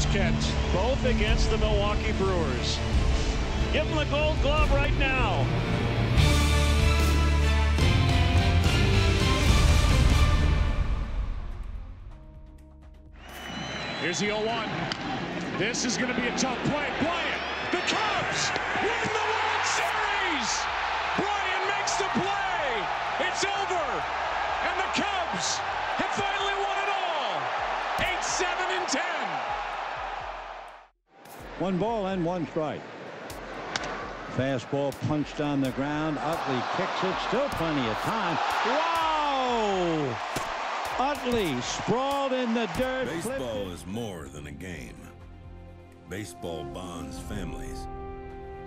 George Kent, both against the Milwaukee Brewers. Give him the Gold Glove right now. Here's the 0-1. This is going to be a tough play. Bryant, the Cubs win the World Series. Bryant makes the play. It's over. And the Cubs have finally won it all. 8-7-10. 1 ball and 1 strike. Fastball punched on the ground. Utley kicks it. Still plenty of time. Wow! Utley sprawled in the dirt. Baseball is more than a game. Baseball bonds families.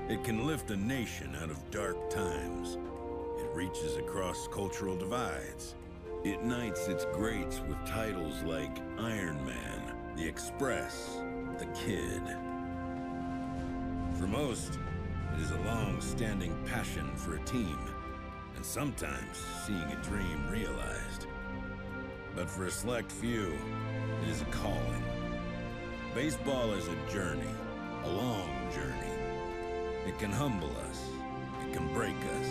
It can lift a nation out of dark times. It reaches across cultural divides. It knights its greats with titles like Iron Man, The Express, The Kid. For most, it is a long-standing passion for a team, and sometimes seeing a dream realized. But for a select few, it is a calling. Baseball is a journey, a long journey. It can humble us, it can break us,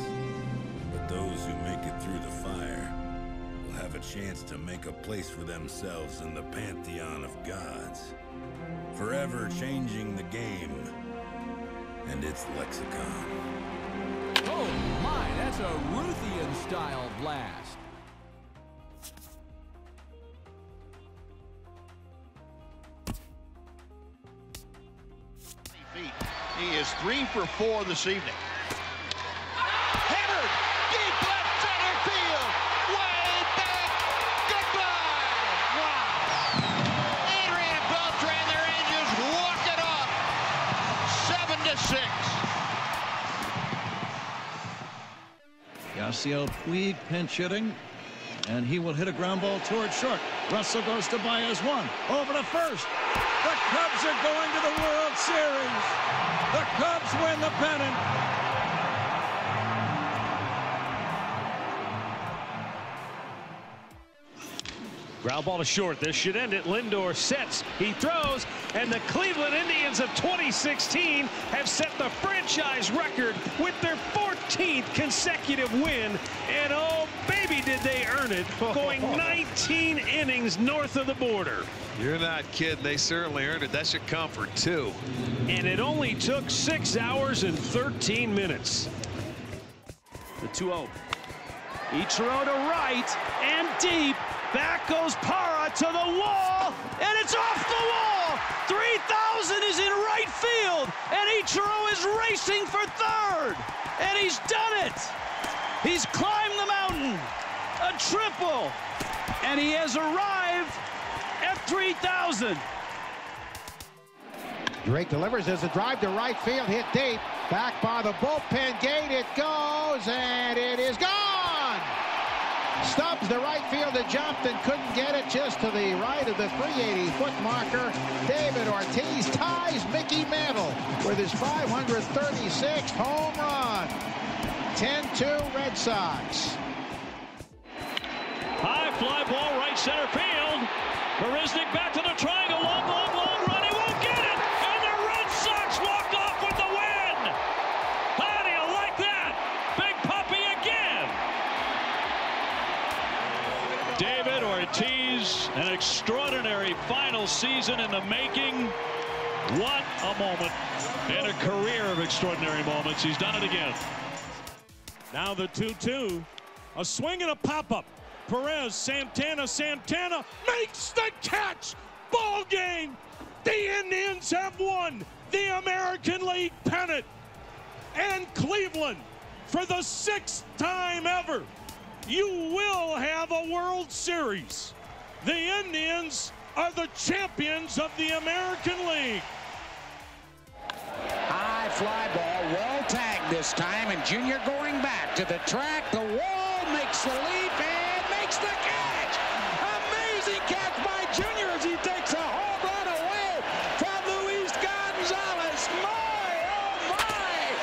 but those who make it through the fire will have a chance to make a place for themselves in the pantheon of gods, forever changing the game and its lexicon. Oh my, that's a Ruthian-style blast. He is 3 for 4 this evening. Hammered, deep left center field, way back, goodbye. Wow. Adrian and Beltran, their angels walk it off. 7-6. Yasiel Puig pinch hitting, and he will hit a ground ball toward short. Russell goes to Baez 1, over to first. The Cubs are going to the World Series. The Cubs win the pennant. Ground ball to short. This should end it. Lindor sets. He throws. And the Cleveland Indians of 2016 have set the franchise record with their 14th consecutive win. And oh, baby, did they earn it. Going 19 innings north of the border. You're not kidding. They certainly earned it. That should come for 2. And it only took 6 hours and 13 minutes. The 2-0. Ichiro to right and deep. Back goes Parra to the wall, and it's off the wall. 3,000 is in right field, and Ichiro is racing for third, and he's done it. He's climbed the mountain, a triple, and he has arrived at 3,000. Drake delivers as a drive to right field, hit deep, back by the bullpen gate. It goes, and it is gone. Stubbs, the right fielder, jumped and couldn't get it, just to the right of the 380-foot marker. David Ortiz ties Mickey Mantle with his 536th home run. 10-2 Red Sox. High fly ball, right center field. Marisnik back to the triangle. Long run. He won't get it. And the Red Sox walk off with the win. How do you like that? Big Puppy again. David Ortiz, an extraordinary final season in the making. What a moment. And a career of extraordinary moments. He's done it again. Now the 2-2. A swing and a pop-up. Perez, Santana makes the catch. Ball game. The Indians have won the American League pennant. And Cleveland, for the 6th time ever, you will have a World Series. The Indians are the champions of the American League. High fly ball, well tagged this time, and Junior going back to the track. The wall makes the leap and makes the catch. Amazing catch by Junior as he takes a home run away from Luis Gonzalez. My, oh my!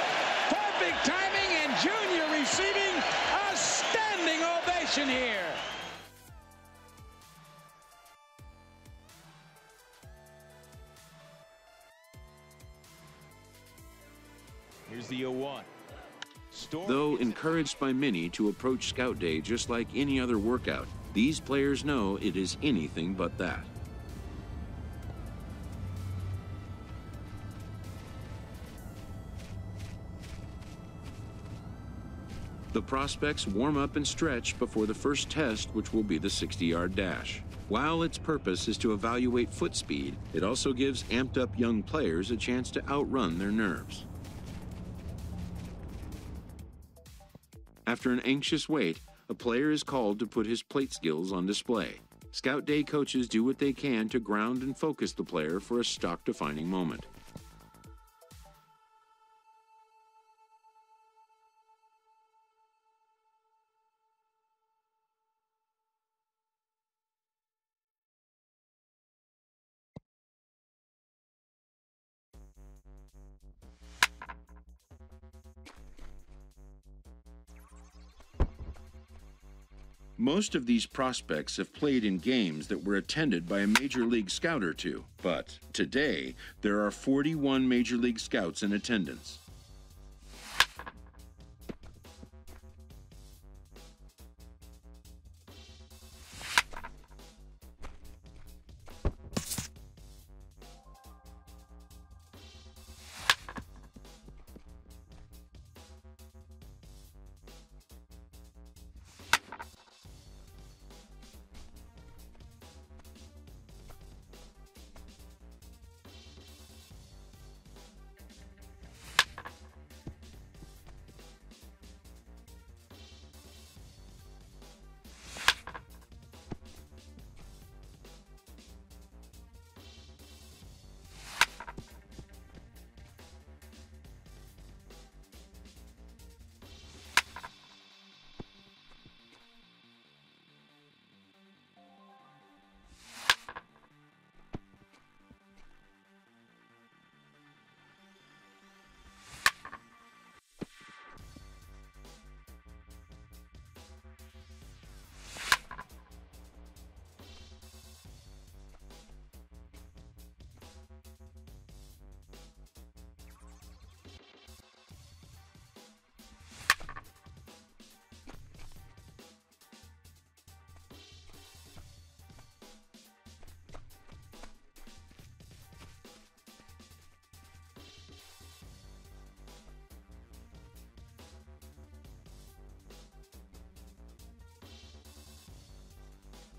Perfect timing, and Junior receiving a standing ovation here. Here's the 0-1. Though encouraged by many to approach Scout Day just like any other workout, these players know it is anything but that. The prospects warm up and stretch before the first test, which will be the 60-yard dash. While its purpose is to evaluate foot speed, it also gives amped-up young players a chance to outrun their nerves. After an anxious wait, a player is called to put his plate skills on display. Scout Day coaches do what they can to ground and focus the player for a stock-defining moment. Most of these prospects have played in games that were attended by a Major League Scout or two, but today there are 41 Major League Scouts in attendance.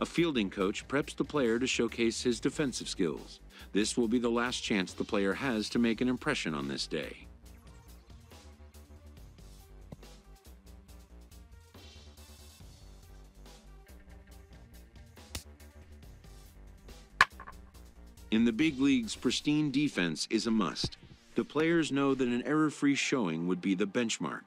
A fielding coach preps the player to showcase his defensive skills. This will be the last chance the player has to make an impression on this day. In the big leagues, pristine defense is a must. The players know that an error-free showing would be the benchmark.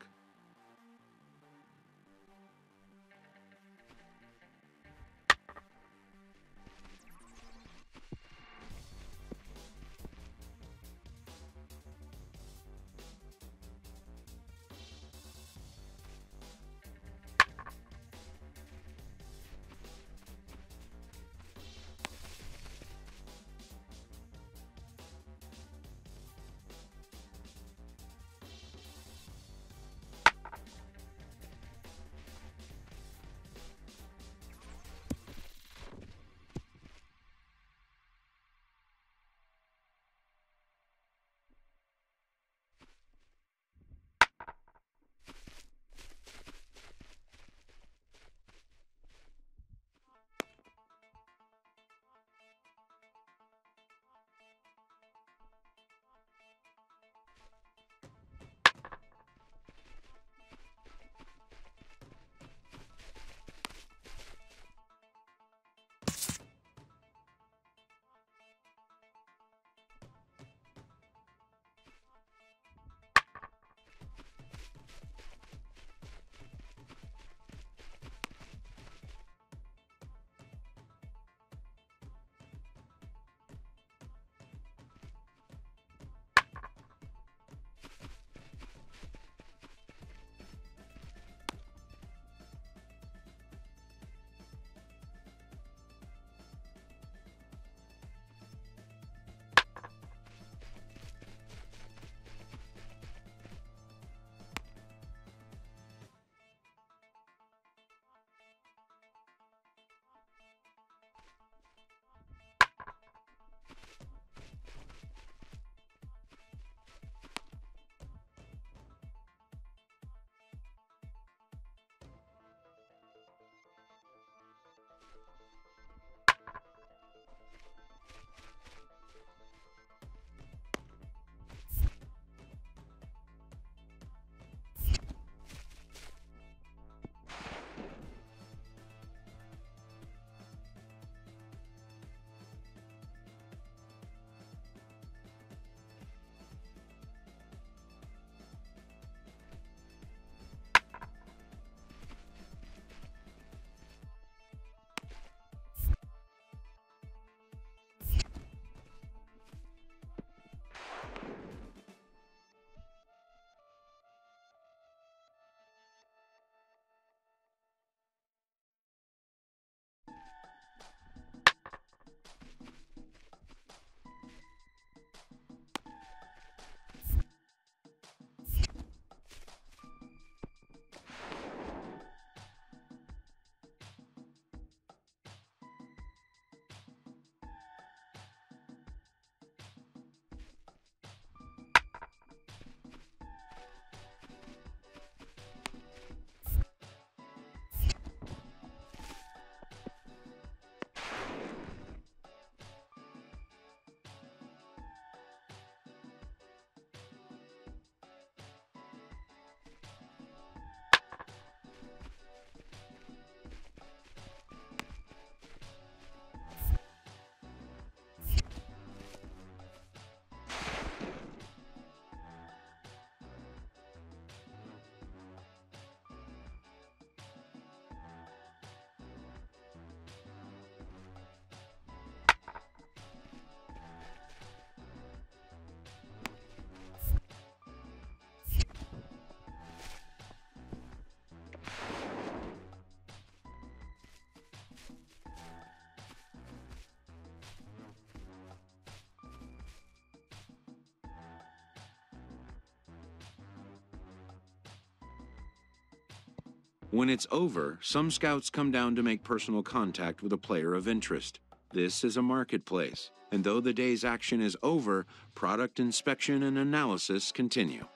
When it's over, some scouts come down to make personal contact with a player of interest. This is a marketplace, and though the day's action is over, product inspection and analysis continue.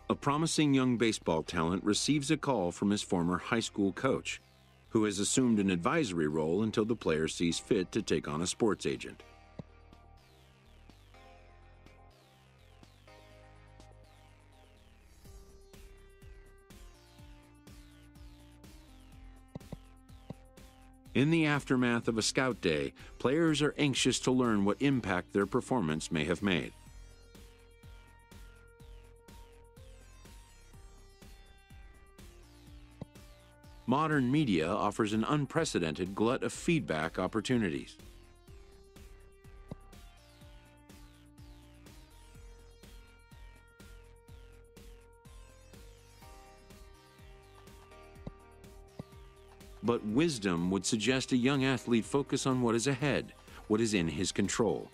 A promising young baseball talent receives a call from his former high school coach, who has assumed an advisory role until the player sees fit to take on a sports agent. In the aftermath of a scout day, players are anxious to learn what impact their performance may have made. Modern media offers an unprecedented glut of feedback opportunities. But wisdom would suggest a young athlete focus on what is ahead, what is in his control.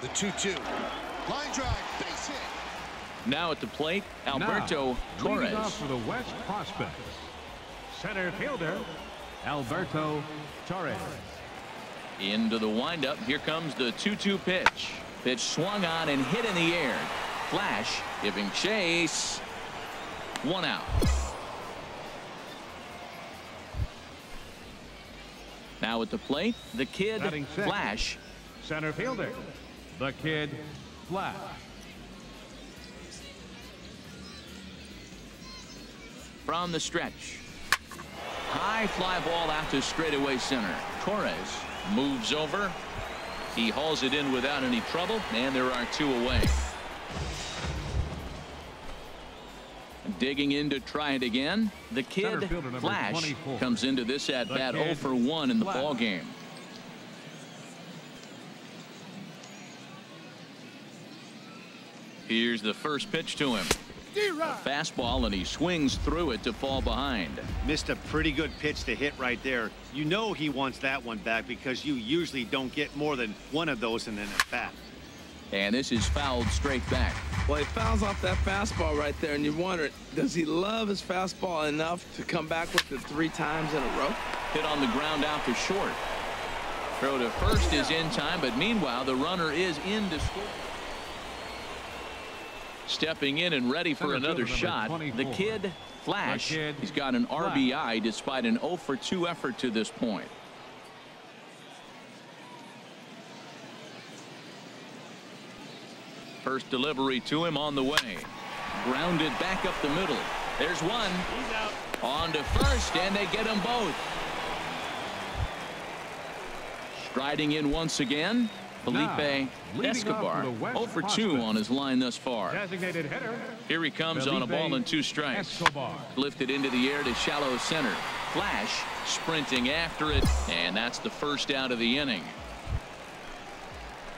The 2-2. Line drive, base hit. Now at the plate, Alberto Torres. Leading off for the West Prospects, center fielder, Alberto Torres. Into the windup. Here comes the 2-2 pitch. Pitch swung on and hit in the air. Flash giving chase. 1 out. Now at the plate, the kid Flash. Center fielder, the kid Flash. From the stretch. High fly ball out to straightaway center. Torres moves over. He hauls it in without any trouble, and there are 2 away. Digging in to try it again. The kid Flash 24. comes into this at bat 0 for 1 in the ball game. Here's the first pitch to him. A fastball, and he swings through it to fall behind. Missed a pretty good pitch to hit right there. You know he wants that one back because you usually don't get more than one of those in an at-bat. And this is fouled straight back. Well, he fouls off that fastball right there, and you wonder, does he love his fastball enough to come back with it 3 times in a row? Hit on the ground out to short. Throw to first is in time, but meanwhile the runner is in to score. Stepping in and ready for another shot, the kid Flash. He's got an RBI despite an 0 for 2 effort to this point. First delivery to him on the way. Grounded back up the middle. There's one. He's out. On to first, and they get them both. Striding in once again, Felipe Escobar. 0 for 2 on his line thus far. Designated hitter. Here he comes on a ball and 2 strikes. Lifted into the air to shallow center. Flash sprinting after it, and that's the first out of the inning.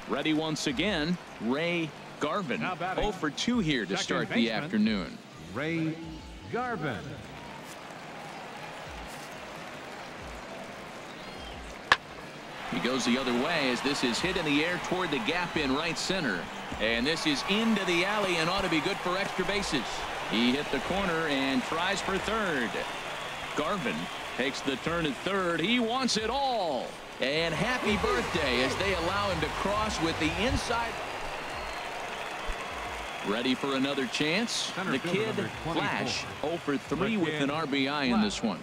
Ready once again, Ray Garvin. 0 for 2 here to start the afternoon. Ray Garvin. He goes the other way as this is hit in the air toward the gap in right center. And this is into the alley and ought to be good for extra bases. He hit the corner and tries for third. Garvin takes the turn at third. He wants it all. And happy birthday as they allow him to cross with the inside. Ready for another chance. The kid Flash 0 for 3 with an RBI in this one.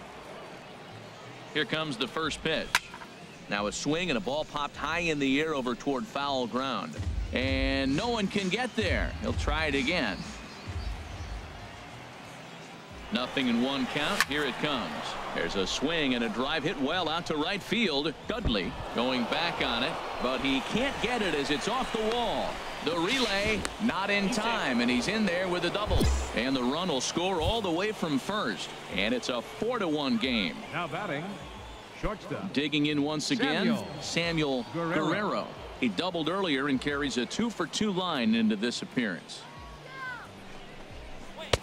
Here comes the first pitch. Now a swing and a ball popped high in the air over toward foul ground. And no one can get there. He'll try it again. Nothing in 1 count. Here it comes. There's a swing and a drive hit well out to right field. Dudley going back on it, but he can't get it as it's off the wall. The relay not in time, and he's in there with a double. And the run will score all the way from first. And it's a 4-1 game. Now batting, shortstop. Digging in once again, Samuel Guerrero. He doubled earlier and carries a 2 for 2 line into this appearance.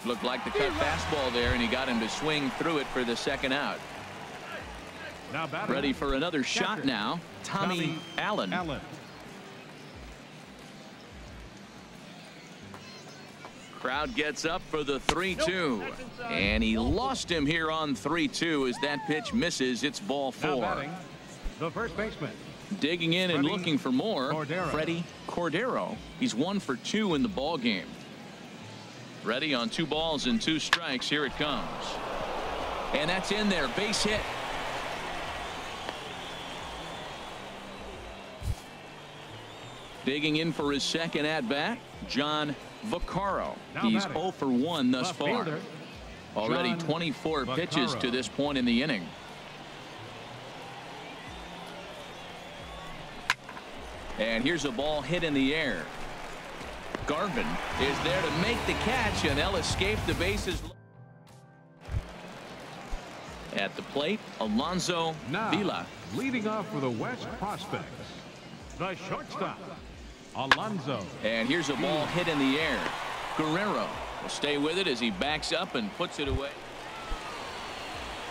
Looked like the cut fastball there, and he got him to swing through it for the second out. Now batting, ready for another shot now, Tommy Allen. Crowd gets up for the 3-2, and he lost him here on 3-2 as that pitch misses. It's ball 4. Now batting, the first baseman. Digging in and looking for more, Freddie Cordero. He's 1 for 2 in the ball game. Ready on 2 balls and 2 strikes. Here it comes, and that's in there. Base hit. Digging in for his second at-bat, John Vaccaro. He's 0 for 1 thus far. Already 24 pitches to this point in the inning. And here's a ball hit in the air. Garvin is there to make the catch, and they'll escape the bases. At the plate, Alonso Vila. Leading off for the West Prospects, the shortstop, Alonso. And here's a ball hit in the air. Guerrero will stay with it as he backs up and puts it away.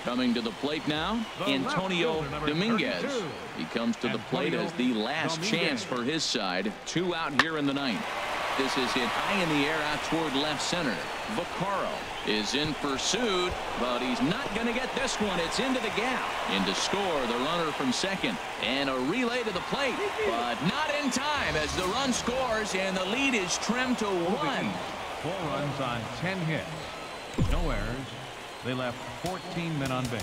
Coming to the plate now, Antonio Dominguez. He comes to the plate as the last chance for his side. 2 out here in the ninth. This is hit high in the air out toward left center. Vaccaro is in pursuit, but he's not going to get this one. It's into the gap. In to score, the runner from second. And a relay to the plate, but not in time as the run scores, and the lead is trimmed to 1. 4 runs on 10 hits. No errors. They left 14 men on base.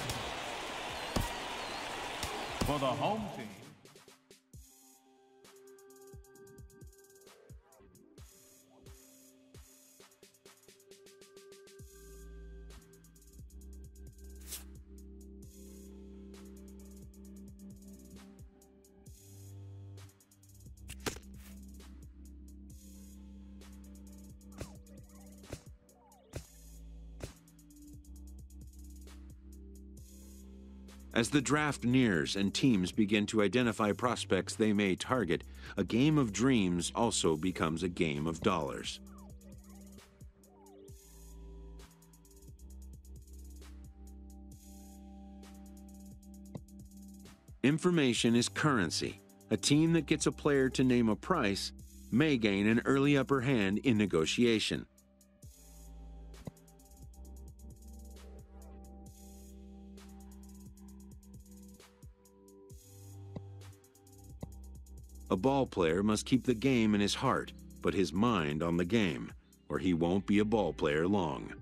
For the home team. As the draft nears and teams begin to identify prospects they may target, a game of dreams also becomes a game of dollars. Information is currency. A team that gets a player to name a price may gain an early upper hand in negotiation. A ball player must keep the game in his heart, but his mind on the game, or he won't be a ball player long.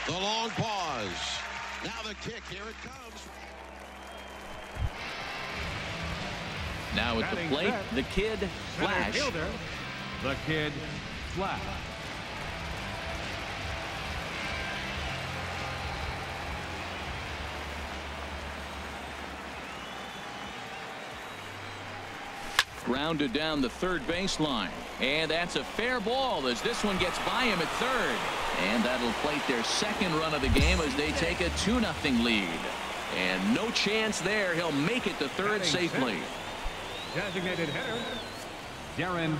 The long pause. Now the kick. Here it comes. Now at the plate, the kid Flash. Fielder, the kid Flash. Grounded down the third baseline. And that's a fair ball as this one gets by him at third. And that'll plate their second run of the game as they take a 2-0 lead. And no chance there. He'll make it to third safely. Designated hitter, Darren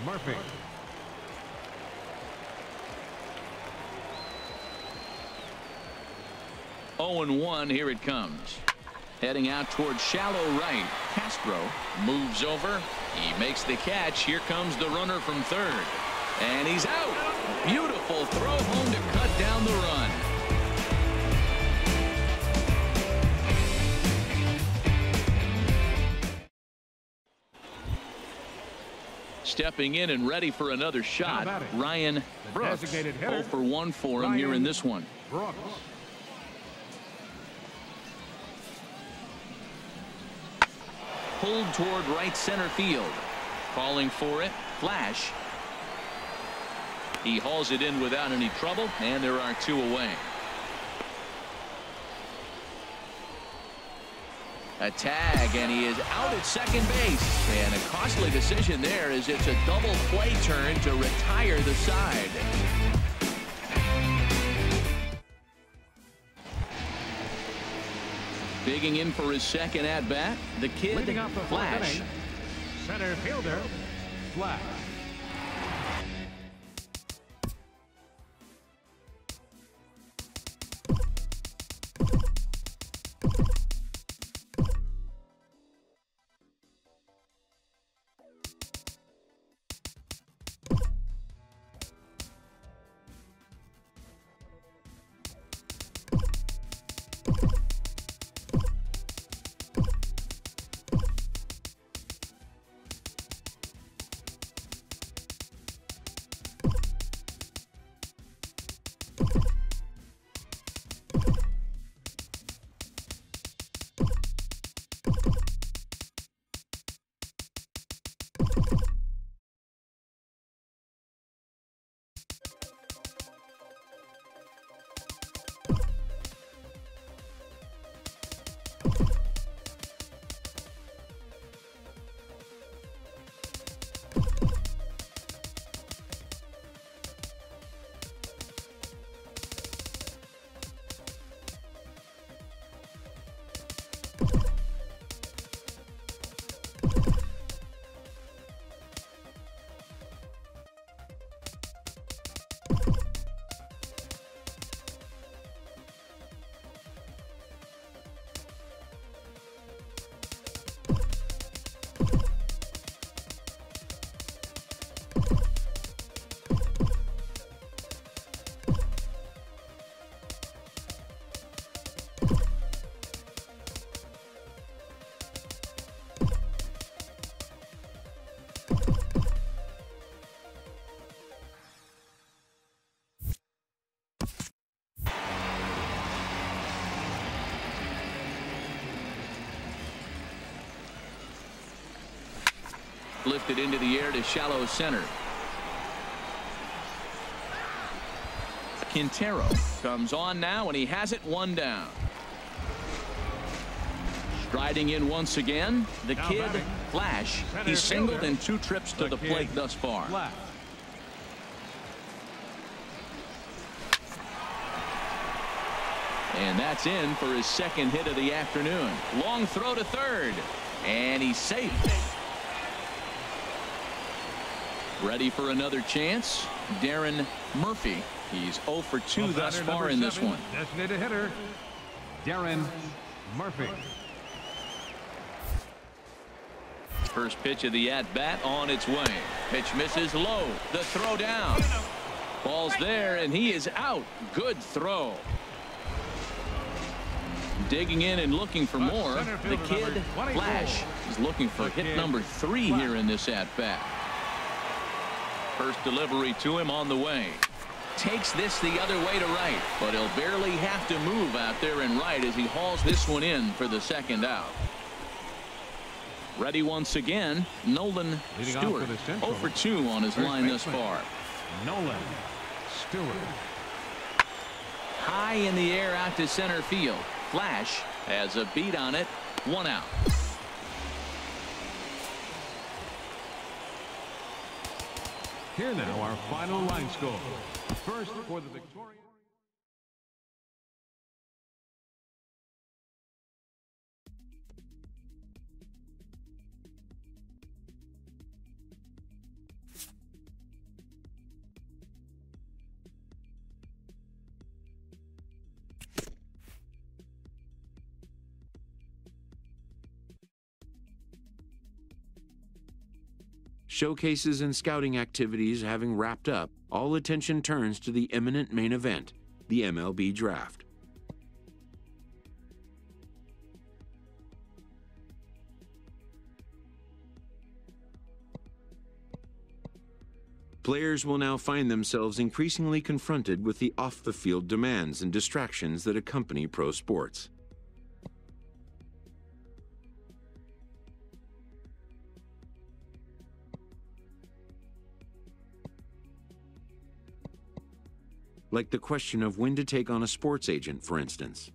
Murphy. Oh, 0-1, here it comes. Heading out towards shallow right. Castro moves over. He makes the catch. Here comes the runner from third. And he's out. Beautiful throw home to cut down the run. Stepping in and ready for another shot, Ryan Brooks. 0 for 1 for him here in this one. Brooks. Pulled toward right center field. Calling for it, Flash. He hauls it in without any trouble, and there are 2 away. A tag, and he is out at second base. And a costly decision there as it's a double play turn to retire the side. Digging in for his second at-bat, the kid Flash. Center fielder, Flash. lifted into the air to shallow center. Quintero comes on now, and he has it 1 down. Striding in once again, the kid, Flash. He's singled in 2 trips to the plate thus far. And that's in for his 2nd hit of the afternoon. Long throw to third, and he's safe. Ready for another chance, Darren Murphy. He's 0 for 2 thus far in this one. Designated hitter, Darren Murphy. First pitch of the at-bat on its way. Pitch misses low. The throw down. Ball's there, and he is out. Good throw. Digging in and looking for more. The kid, Flash, is looking for hit number 3 here in this at-bat. First delivery to him on the way. Takes this the other way to right, but he'll barely have to move out there in right as he hauls this one in for the 2nd out. Ready once again, Nolan Stewart. 0 for 2 on his line thus far. Nolan Stewart. High in the air out to center field. Flash has a beat on it. 1 out. Here now, our final line score. First for the Victoria. Showcases and scouting activities having wrapped up, all attention turns to the imminent main event, the MLB Draft. Players will now find themselves increasingly confronted with the off-the-field demands and distractions that accompany pro sports. Like the question of when to take on a sports agent, for instance.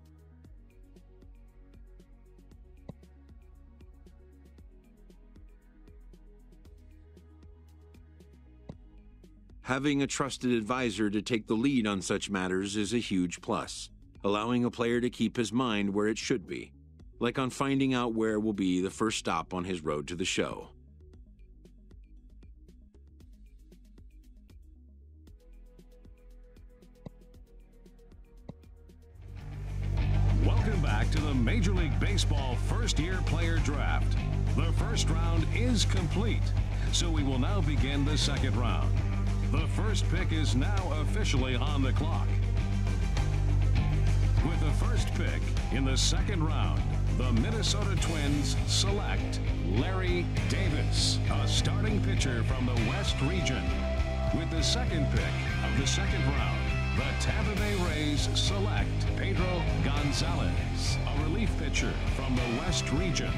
Having a trusted advisor to take the lead on such matters is a huge plus, allowing a player to keep his mind where it should be, like on finding out where will be the first stop on his road to the show. Welcome back to the Major League Baseball first-year player draft. The first round is complete, so we will now begin the 2nd round. The first pick is now officially on the clock. With the first pick in the 2nd round, the Minnesota Twins select Larry Davis, a starting pitcher from the West region. With the 2nd pick of the 2nd round, the Tampa Bay Rays select Pedro Gonzalez, a relief pitcher from the West region.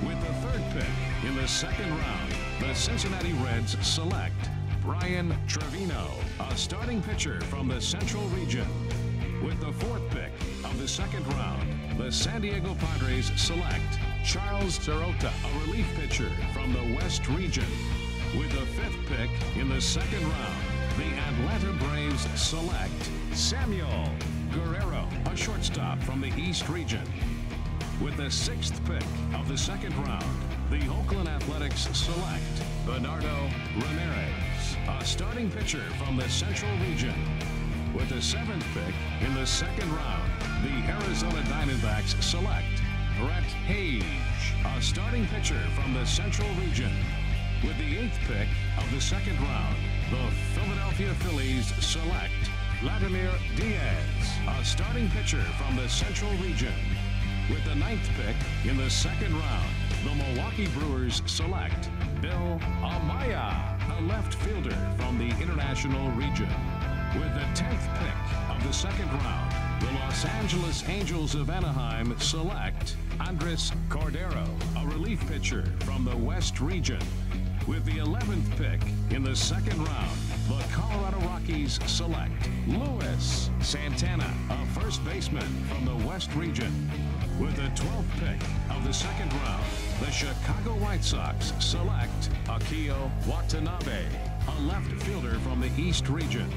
With the 3rd pick in the 2nd round, the Cincinnati Reds select Brian Trevino, a starting pitcher from the Central region. With the 4th pick of the 2nd round, the San Diego Padres select Charles Sirota, a relief pitcher from the West region. With the 5th pick in the 2nd round, the Atlanta Braves select Samuel Guerrero, a shortstop from the East region. With the 6th pick of the 2nd round, the Oakland Athletics select Bernardo Ramirez, a starting pitcher from the Central region. With the 7th pick in the 2nd round, the Arizona Diamondbacks select Brett Hage, a starting pitcher from the Central region. With the 8th pick of the 2nd round, the Philadelphia Phillies select Vladimir Diaz, a starting pitcher from the Central region. With the 9th pick in the 2nd round, the Milwaukee Brewers select Bill Amaya, a left fielder from the International region. With the 10th pick of the 2nd round, the Los Angeles Angels of Anaheim select Andres Cordero, a relief pitcher from the West region. With the 11th pick in the second round, the Colorado Rockies select Luis Santana, a first baseman from the West region. With the 12th pick of the second round, the Chicago White Sox select Akio Watanabe, a left fielder from the East region.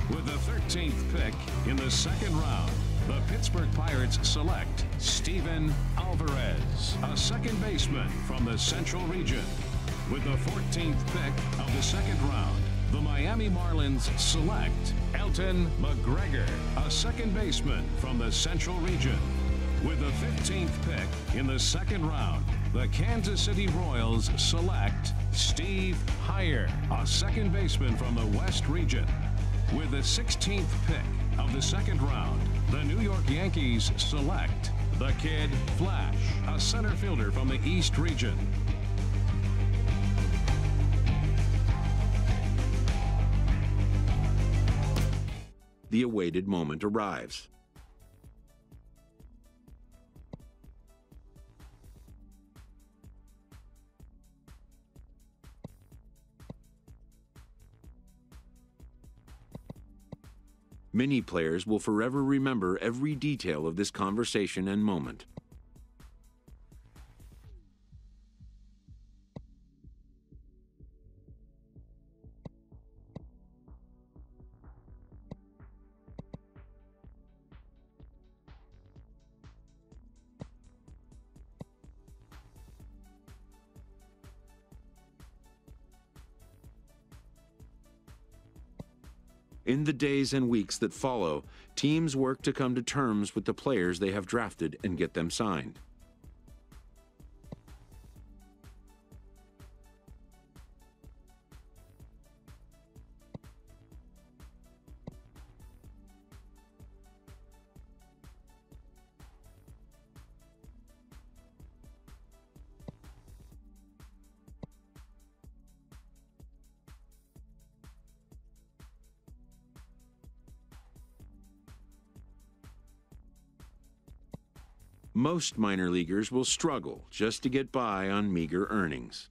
With the 13th pick in the second round, the Pittsburgh Pirates select Steven Alvarez, a second baseman from the Central region. With the 14th pick of the second round, the Miami Marlins select Elton McGregor, a second baseman from the Central region. With the 15th pick in the second round, the Kansas City Royals select Steve Heyer, a second baseman from the West region. With the 16th pick of the second round, the New York Yankees select the Kid Flash, a center fielder from the East region. The awaited moment arrives. Many players will forever remember every detail of this conversation and moment. In the days and weeks that follow, teams work to come to terms with the players they have drafted and get them signed. Most minor leaguers will struggle just to get by on meager earnings.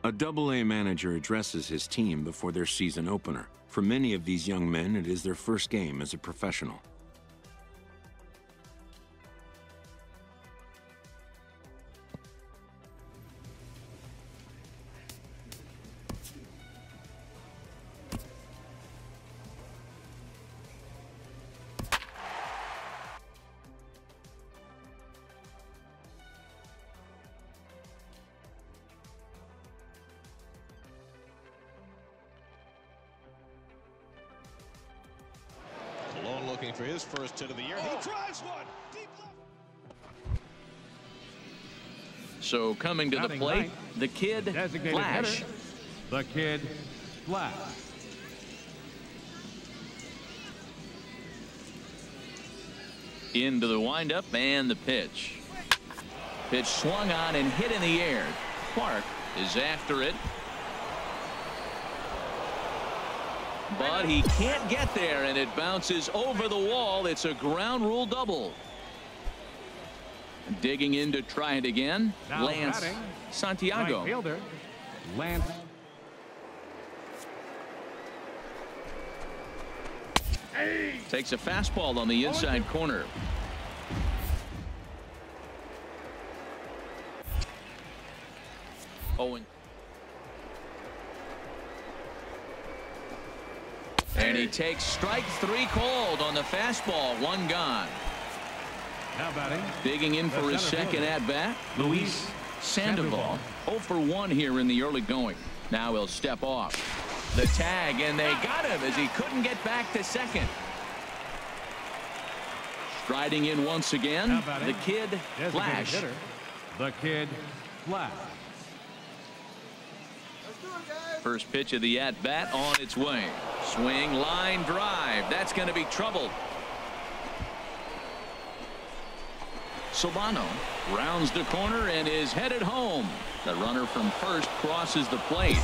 A Double-A manager addresses his team before their season opener. For many of these young men, it is their first game as a professional. Looking for his first hit of the year. He drives one. Deep left. So coming to the plate, the kid Flash. Hitter, the kid Flash. Into the windup and the pitch. Pitch swung on and hit in the air. Clark is after it. But he can't get there, and it bounces over the wall. It's a ground rule double. Digging in to try it again, now Lance batting, Santiago. Right fielder, Lance. Takes a fastball on the inside corner. Owen. And he takes strike 3 called on the fastball. 1 gone. Now batting. Digging in for his second at-bat, Luis Sandoval. 0 for 1 here in the early going. Now he'll step off. The tag, and they got him as he couldn't get back to second. Striding in once again, the kid Flash. Hitter, the kid Flash. First pitch of the at-bat on its way. Swing, line drive. That's going to be trouble. Solano rounds the corner and is headed home. The runner from first crosses the plate.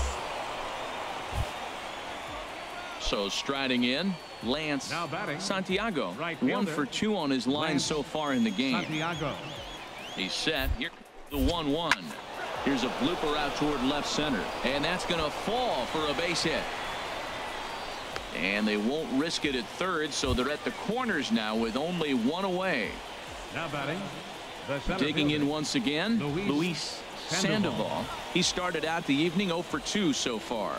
So striding in, Lance Santiago. Right 1 for 2 on his line so far in the game. Santiago. He's set. Here the 1-1. Here's a blooper out toward left center, and that's going to fall for a base hit. And they won't risk it at third, so they're at the corners now with only 1 away. Now batting. Digging in once again, Luis Sandoval. He started out the evening 0 for 2 so far.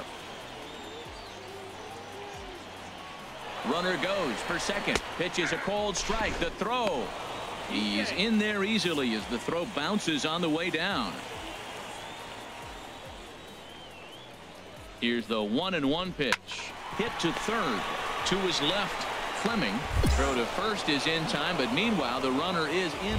Runner goes for second. Pitches a cold strike. The throw. He's in there easily as the throw bounces on the way down. Here's the 1-1 pitch. Hit to third. To his left, Fleming. Throw to first is in time, but meanwhile the runner is in.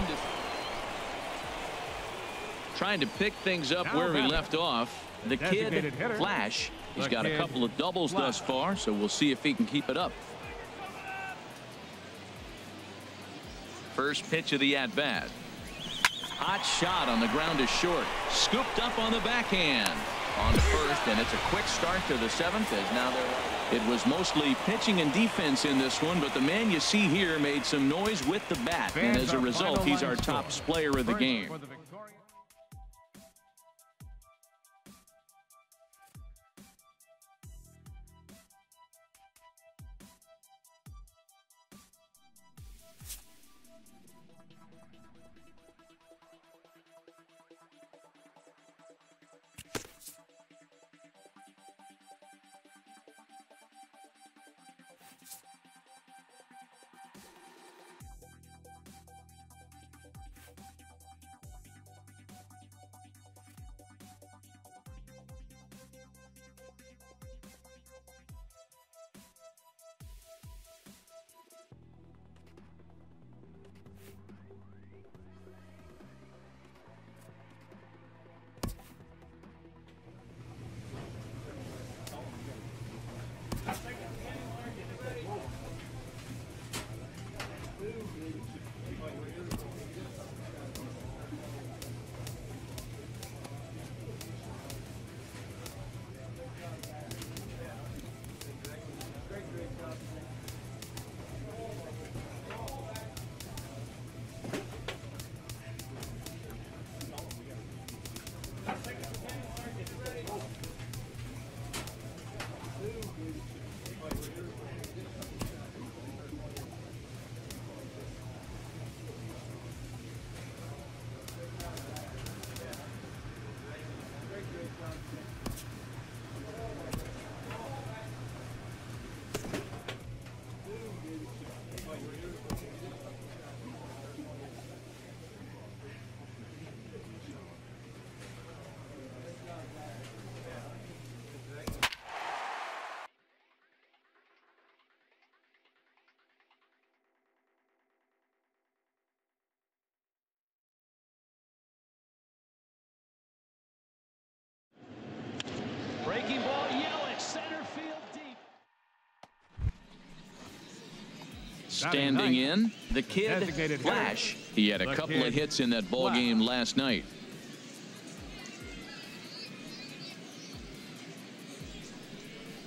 Trying to pick things up where he left off. The kid Flash. He's got a couple of doubles thus far, so we'll see if he can keep it up. First pitch of the at-bat. Hot shot on the ground is short. Scooped up on the backhand. On to first, and it's a quick start to the 7th as now they're. It was mostly pitching and defense in this one, but the man you see here made some noise with the bat, and as a result, he's our top player of the game. Standing in, the kid, Flash. He had a couple of hits in that ball game last night.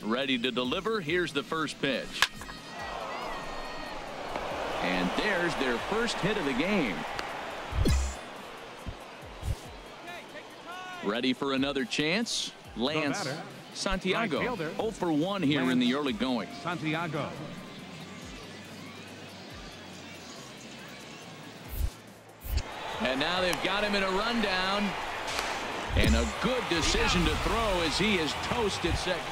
Ready to deliver. Here's the first pitch. And there's their first hit of the game. Ready for another chance. Lance Santiago. 0 for 1 here in the early going. Santiago. And now they've got him in a rundown. And a good decision to throw as he is toasted second.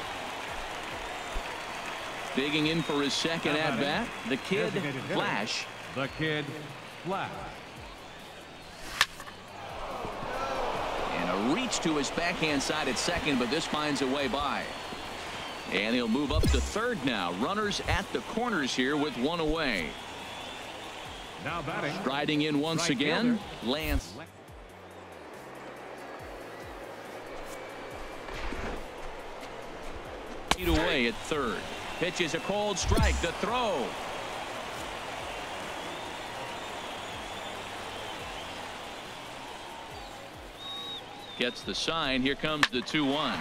Digging in for his second at-bat, the kid, Flash. The kid, Flash. And a reach to his backhand side at second, but this finds a way by. And he'll move up to third now. Runners at the corners here with one away. Now batting. Striding in once again, Lance. Feet away at third. Pitches a cold strike. The throw. Gets the sign. Here comes the 2-1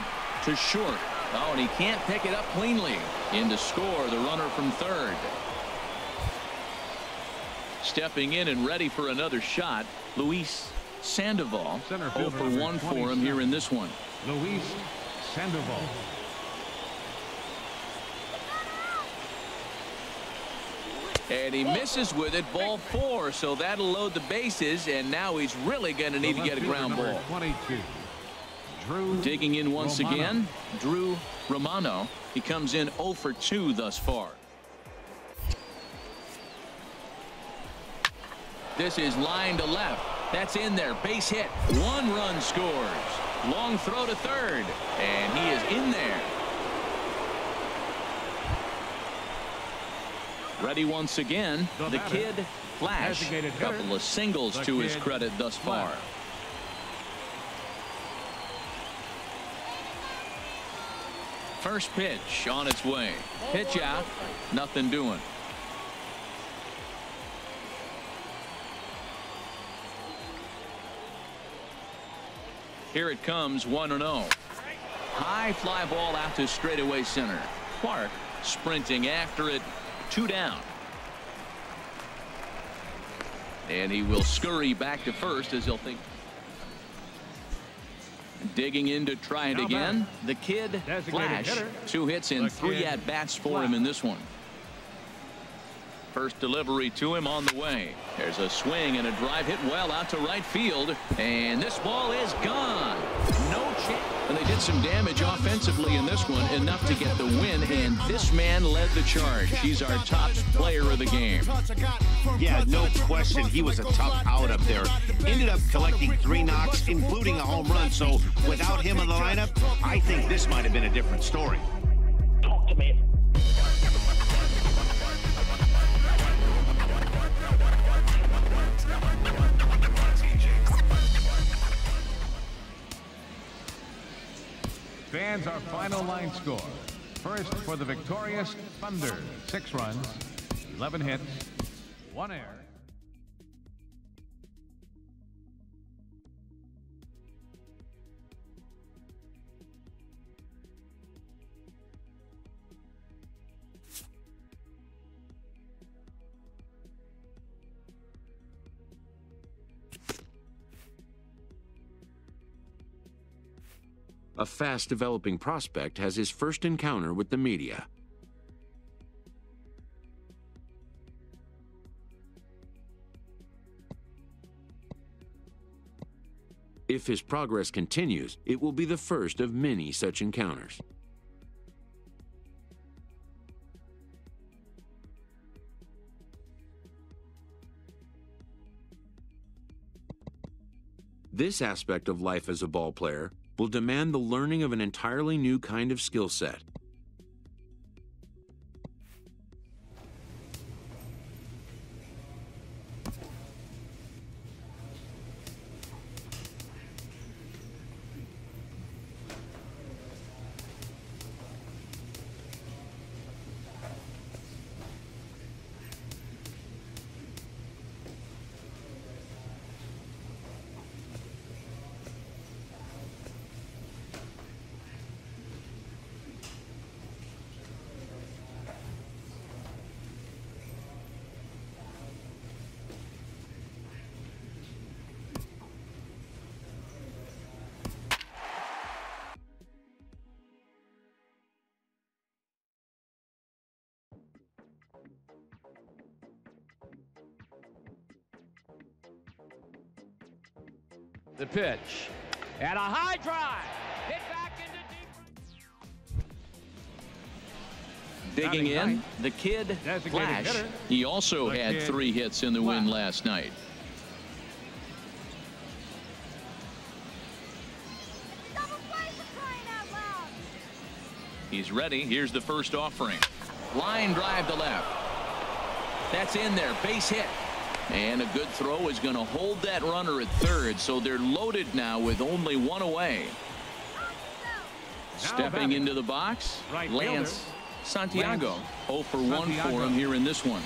to short. Oh, and he can't pick it up cleanly. In to score, the runner from third. Stepping in and ready for another shot, Luis Sandoval. 0 for 1 for him here in this one. Luis Sandoval. And he misses with it, ball 4, so that'll load the bases, and now he's really going to need to get a ground ball. 22. Drew Digging in once Romano. again, Drew Romano. He comes in 0 for 2 thus far. This is line to left. That's in there. Base hit. 1 run scores. Long throw to third. And he is in there. Ready once again. The kid, Flash. Couple of singles to his credit thus far. First pitch on its way. Pitch out. Nothing doing. Here it comes, 1-0. High fly ball out to straightaway center. Clark sprinting after it. 2 down. And he will scurry back to first as he'll think. Digging in to try it again. The kid, Flash. 2 hits and 3 at-bats for him in this one. First delivery to him on the way. There's a swing and a drive hit well out to right field. And this ball is gone. No chance. And they did some damage offensively in this one, enough to get the win. And this man led the charge. He's our top player of the game. Yeah, no question. He was a tough out up there. Ended up collecting 3 knocks, including a home run. So without him in the lineup, I think this might have been a different story. Talk to me. Fans, our final line score. First for the victorious Thunder, 6 runs, 11 hits, 1 error. A fast-developing prospect has his first encounter with the media. If his progress continues, it will be the first of many such encounters. This aspect of life as a ball player will demand the learning of an entirely new kind of skill set. The pitch. And a high drive. Hit back into deep. Digging in, the kid, Flash. He also had 3 hits in the win last night. He's ready. Here's the first offering. Line drive to left. That's in there. Base hit. And a good throw is going to hold that runner at third. So they're loaded now with only 1 away. Stepping into the box, Lance Santiago. 0 for 1 for him here in this one.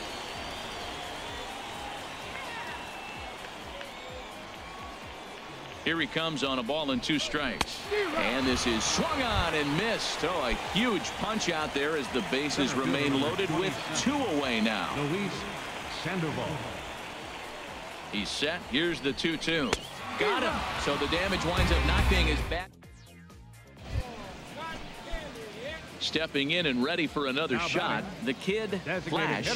Here he comes on a ball and 2 strikes. And this is swung on and missed. Oh, a huge punch out there as the bases remain loaded with 2 away now. He's set. Here's the 2-2. Got him. So the damage winds up not being as bad. Stepping in and ready for another shot, the kid, Flash.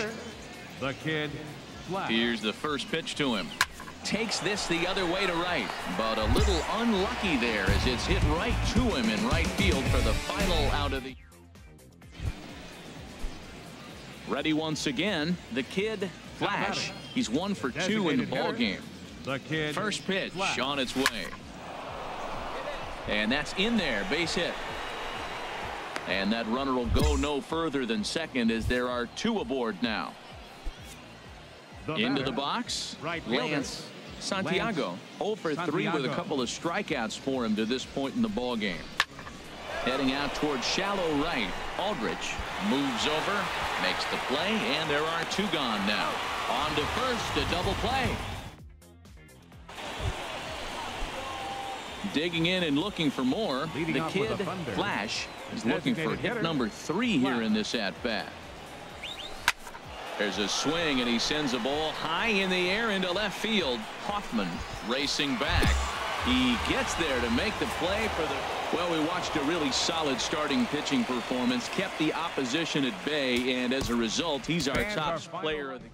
The kid, Flash. Here's the first pitch to him. Takes this the other way to right, but a little unlucky there as it's hit right to him in right field for the final out of the. Ready once again, the kid, Flash. He's 1 for 2 in the ball game. The kid, first pitch Flash. On its way. And that's in there, base hit. And that runner will go no further than second as there are 2 aboard now. Into the box, Lance Santiago. 0 for 3 with a couple of strikeouts for him to this point in the ball game. Heading out towards shallow right, Aldrich moves over, makes the play, and there are 2 gone now. On to first, a double play. Digging in and looking for more, the kid, Flash, is looking for hit number 3 here in this at-bat. There's a swing, and he sends a ball high in the air into left field. Hoffman racing back. He gets there to make the play for the. Well, we watched a really solid starting pitching performance, kept the opposition at bay, and as a result, he's our top player of the.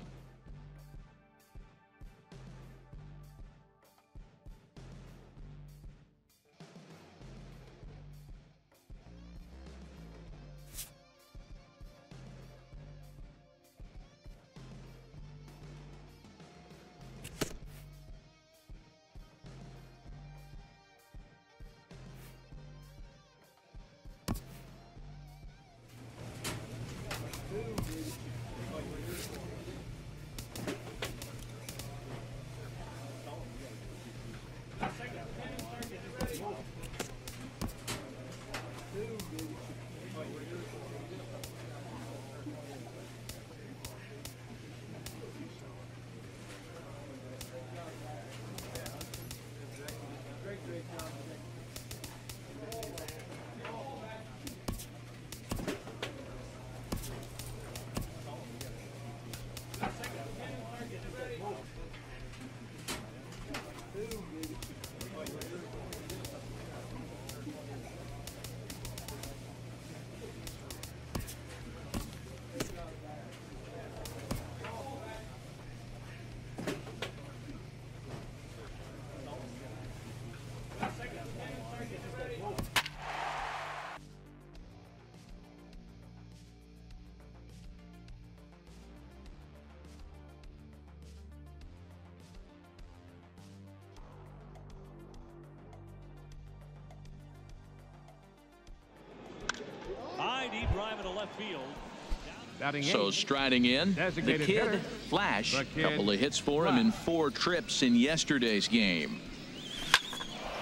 Deep drive into left field. So striding in, the kid, Flash. Couple of hits for him in 4 trips in yesterday's game.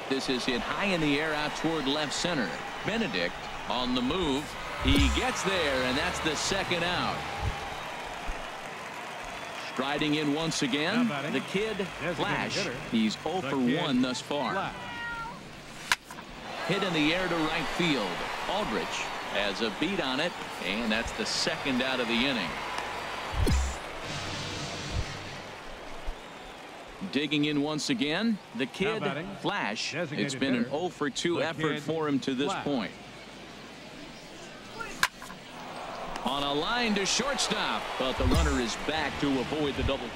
This is hit high in the air out toward left center. Benedict on the move. He gets there, and that's the 2nd out. Striding in once again, the kid, Flash. He's 0 for 1 thus far. Hit in the air to right field. Aldrich has a beat on it, and that's the 2nd out of the inning. Digging in once again, the kid, Flash. It's been an 0 for 2 effort for him to this point. On a line to shortstop, but the runner is back to avoid the double.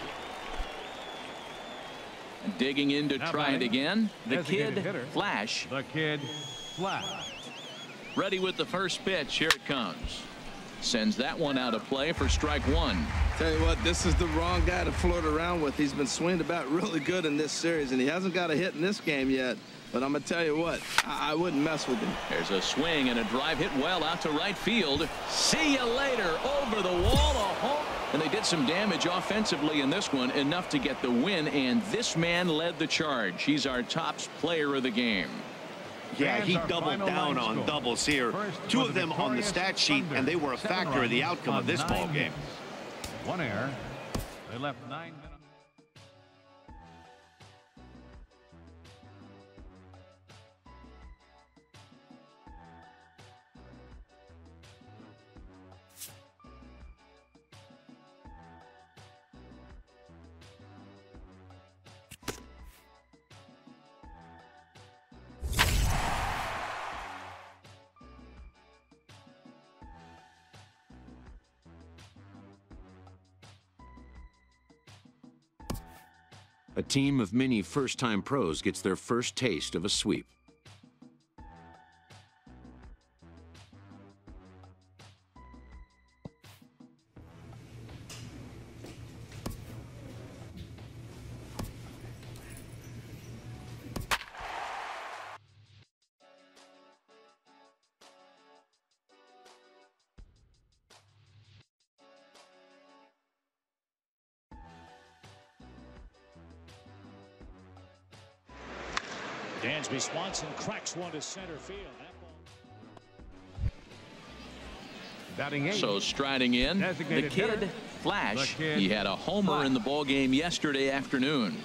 Digging in to Now try it batting, again. The designated Kid hitter, Flash. The Kid Flash. Ready with the first pitch. Here it comes. Sends that one out of play for strike one. Tell you what, this is the wrong guy to flirt around with. He's been swinging about really good in this series, and he hasn't got a hit in this game yet. But I'm going to tell you what, I wouldn't mess with him. There's a swing and a drive hit well out to right field. See you later. Over the wall, a home. And they did some damage offensively in this one, enough to get the win. And this man led the charge. He's our top player of the game. Yeah, he doubled down on doubles here. Two of them on the stat sheet, and they were a factor in the outcome of this ball game. One error. They left 9 minutes. A team of many first-time pros gets their first taste of a sweep. Dansby Swanson cracks one to center field. Batting 8. So striding in, the Kid Flash. He had a homer in the ball game yesterday afternoon.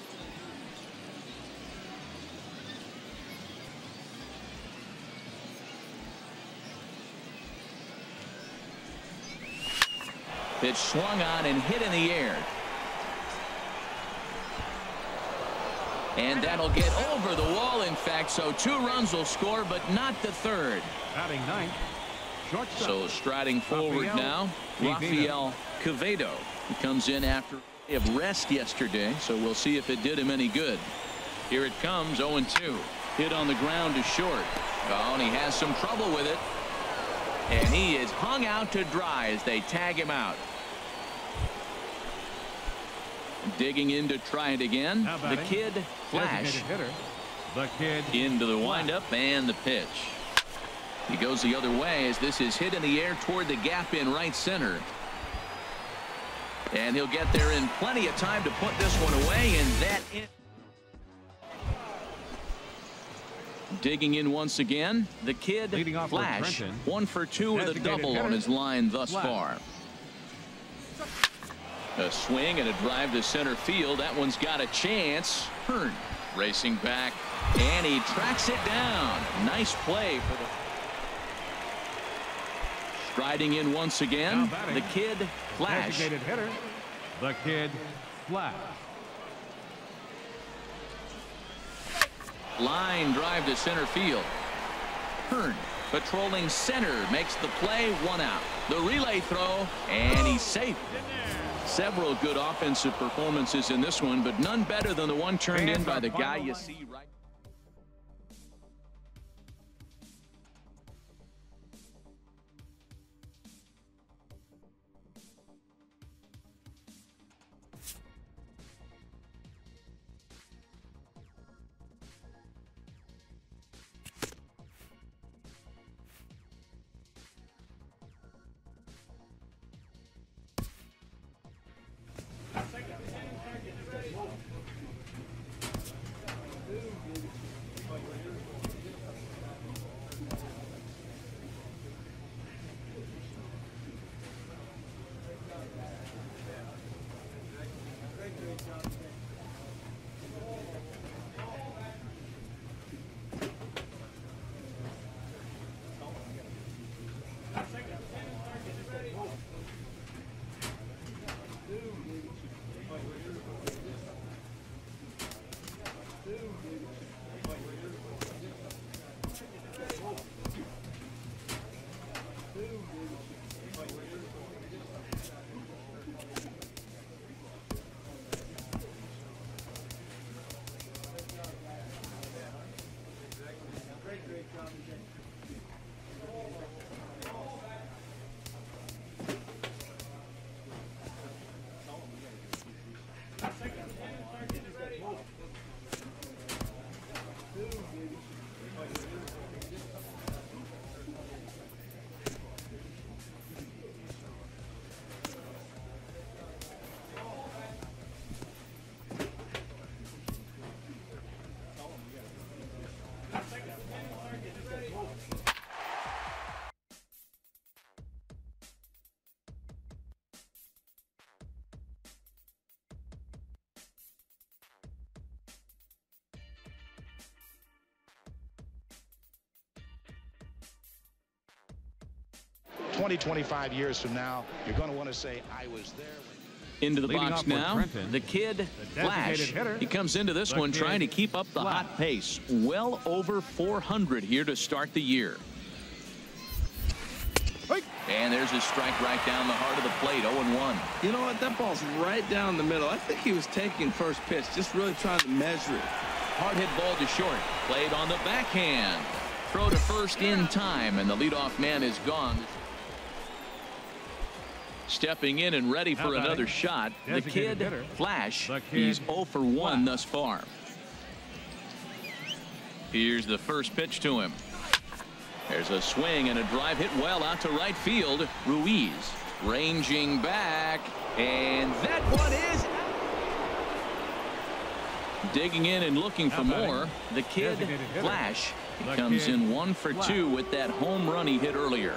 Pitch swung on and hit in the air. And that'll get over the wall, in fact, so 2 runs will score, but not the third. Batting 9th. Shortstop. So striding forward now, Rafael Quevedo. He comes in after a rest yesterday, so we'll see if it did him any good. Here it comes, 0-2. Hit on the ground to short. Oh, and he has some trouble with it. And he is hung out to dry as they tag him out. Digging in to try it again. The Kid Flash. Hitter, the Kid into the windup and the pitch. He goes the other way as this is hit in the air toward the gap in right center. And he'll get there in plenty of time to put this one away, and that in. Digging in once again, the Kid Flash. 1 for 2 with a double on his line thus far. A swing and a drive to center field. That one's got a chance. Hearn racing back, and he tracks it down. Nice play for the. Striding in once again, the Kid Flash. Designated hitter, the Kid Flash. Line drive to center field. Hearn patrolling center makes the play, 1 out. The relay throw, and he's safe. Several good offensive performances in this one, but none better than the one turned in by the guy you see right. 25 years from now, you're going to want to say, I was there. Into the box now, the kid, Flash. He comes into this one trying to keep up the hot pace. Well over 400 here to start the year. And there's a strike right down the heart of the plate, 0-1. You know what? That ball's right down the middle. I think he was taking first pitch, just really trying to measure it. Hard hit ball to short. Played on the backhand. Throw to first in time, and the leadoff man is gone. Stepping in and ready for another shot, the kid, Flash. He's 0 for 1 thus far. Here's the first pitch to him. There's a swing and a drive hit well out to right field. Ruiz ranging back, and that one is digging in and looking for more. The kid, Flash. He comes in 1 for 2 with that home run he hit earlier.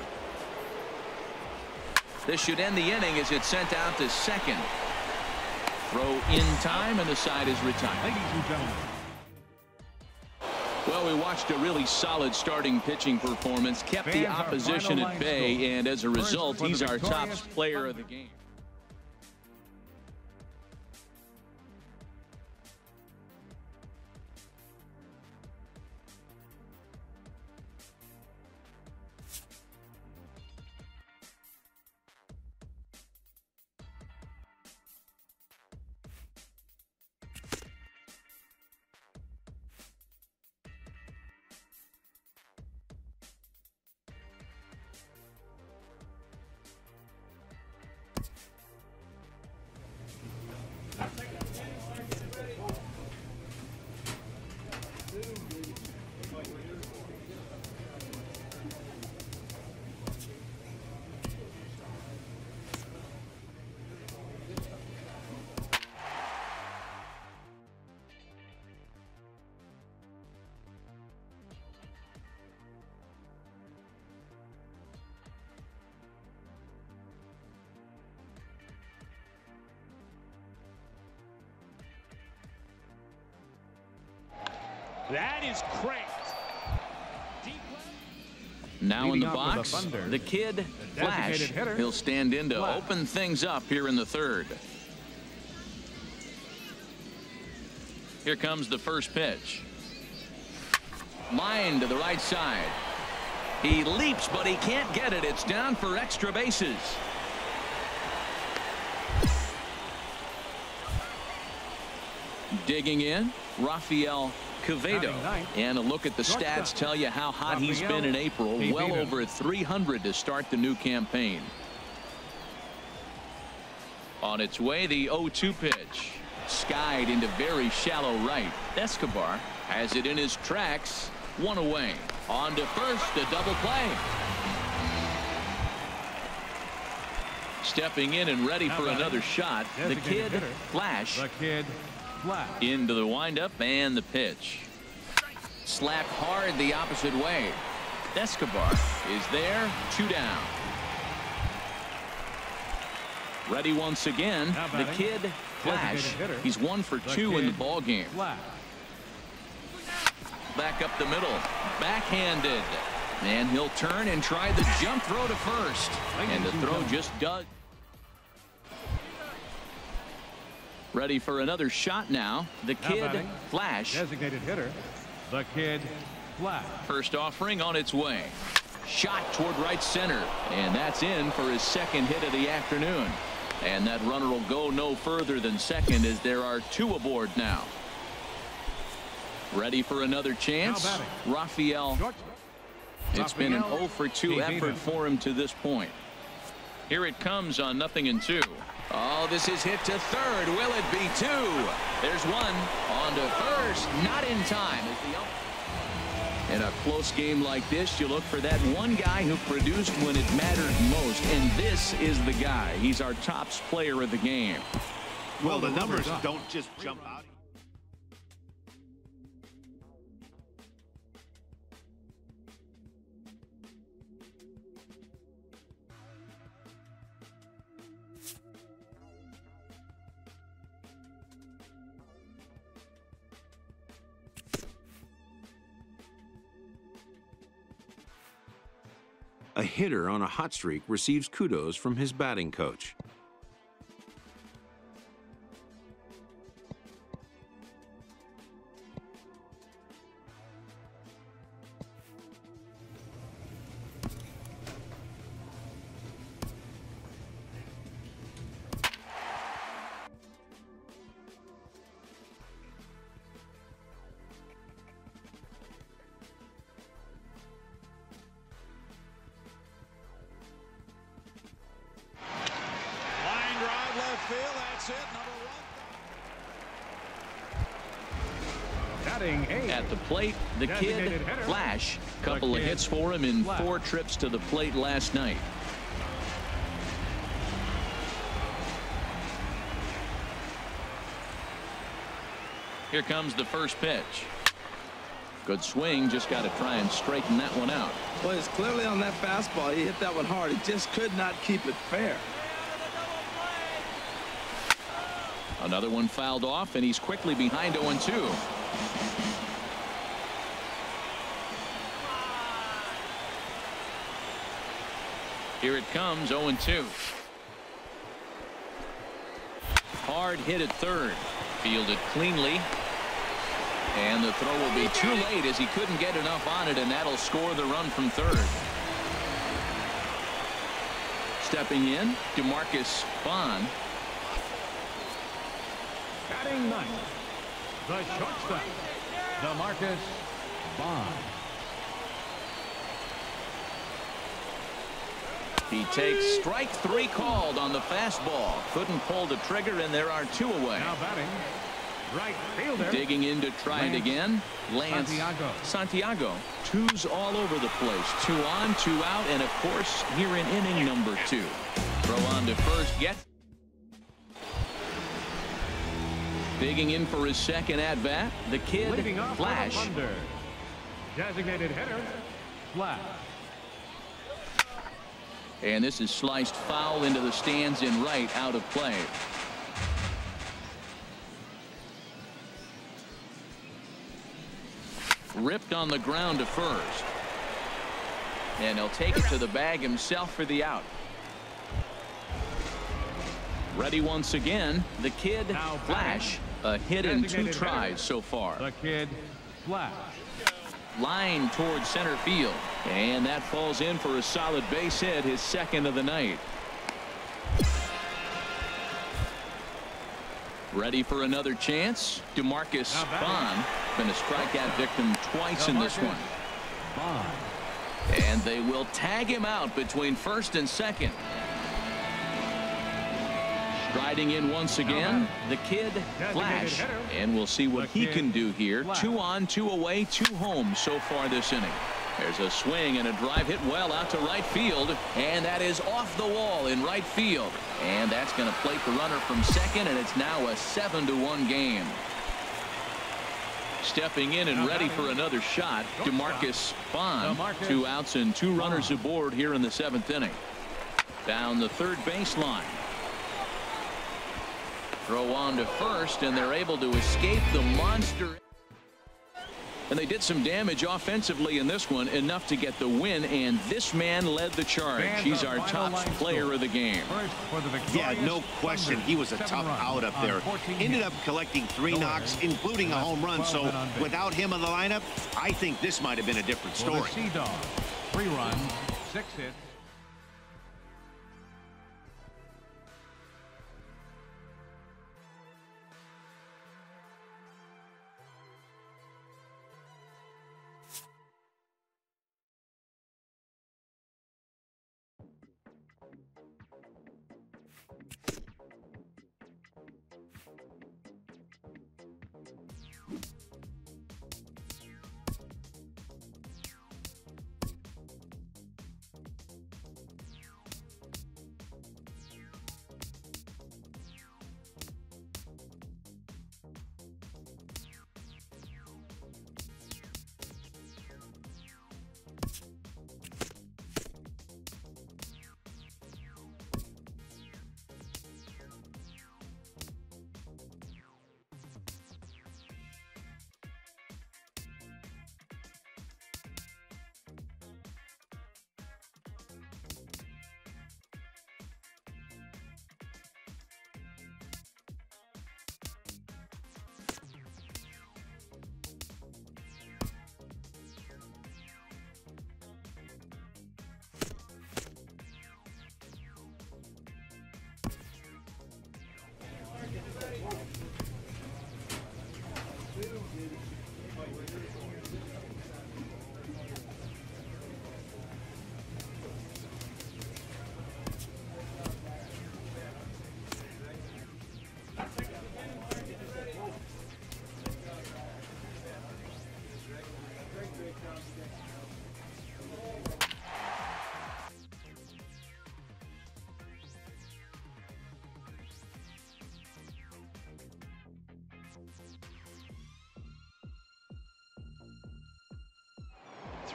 This should end the inning as it's sent out to second. Throw in time, and the side is retired. Ladies and gentlemen. Well, we watched a really solid starting pitching performance, kept the opposition at bay, and as a result, he's our top player of the game. That is cranked. Now in the box, the kid, Flash. He'll stand in to open things up here in the third. Here comes the first pitch. Line to the right side. He leaps, but he can't get it. It's down for extra bases. Digging in, Rafael Quevedo. And a look at the stats tell you how hot he's been in April. Well over 300 to start the new campaign. On its way, the 0-2 pitch. Skied into very shallow right. Escobar has it in his tracks. One away. On to first, a double play. Stepping in and ready for another shot, the kid, Flash. Into the windup and the pitch. Slapped hard the opposite way. Escobar is there, 2 down. Ready once again, the kid, Flash. He's 1 for 2 in the ball game. Back up the middle, backhanded, and he'll turn and try the jump throw to first, and the throw just does. Ready for another shot now. The kid, Flash. Designated hitter, the kid, Flash. First offering on its way. Shot toward right center, and that's in for his second hit of the afternoon. And that runner will go no further than second as there are 2 aboard now. Ready for another chance. Rafael. It's been an 0 for 2 effort for him to this point. Here it comes on 0-2. Oh, this is hit to third. Will it be 2? There's one. On to first. Not in time. In a close game like this, you look for that one guy who produced when it mattered most. And this is the guy. He's our top player of the game. Well, the numbers don't just jump out. A hitter on a hot streak receives kudos from his batting coach. That's it, number 1. At the plate, the kid, Flash. Couple of hits for him in 4 trips to the plate last night. Here comes the first pitch. Good swing, just got to try and straighten that one out. Well, it's clearly on that fastball. He hit that one hard. He just could not keep it fair. Another one fouled off, and he's quickly behind 0-2. Here it comes, 0-2. Hard hit at third. Fielded cleanly. And the throw will be too late as he couldn't get enough on it, and that'll score the run from third. Stepping in, DeMarcus Bond. Batting ninth, the shortstop, DeMarcus Bond. He takes strike 3 called on the fastball. Couldn't pull the trigger, and there are 2 away. Now batting, right fielder. Digging in to try it again. Lance Santiago. 2's all over the place. 2 on, 2 out, and of course here in inning number 2. Throw on to first. Get. Digging in for his second at bat. The kid, Flash. Designated hitter, Flash. And this is sliced foul into the stands in right, out of play. Ripped on the ground to first. And he'll take it to the bag himself for the out. Ready once again, the kid, Flash. A hit in 2 tries so far. The kid, Flash. Line towards center field. And that falls in for a solid base hit, his second of the night. Ready for another chance. DeMarcus Bond. Been a strikeout victim twice in this one. Bond. And they will tag him out between first and second. Striding in once again, the kid, Flash. And we'll see what he can do here. 2 on, 2 away, 2 home so far this inning. There's a swing and a drive hit well out to right field. And that is off the wall in right field. And that's going to plate the runner from second, and it's now a 7-1 game. Stepping in and ready for another shot, DeMarcus Bond. 2 outs and 2 runners aboard here in the 7th inning. Down the third baseline. Throw on to first, and they're able to escape the monster. And they did some damage offensively in this one, enough to get the win, and this man led the charge. He's our top player of the game. Yeah, no question. He was a tough out up there. Ended up collecting 3 knocks, including a home run. So without him in the lineup, I think this might have been a different story. 3 runs, 6 hits.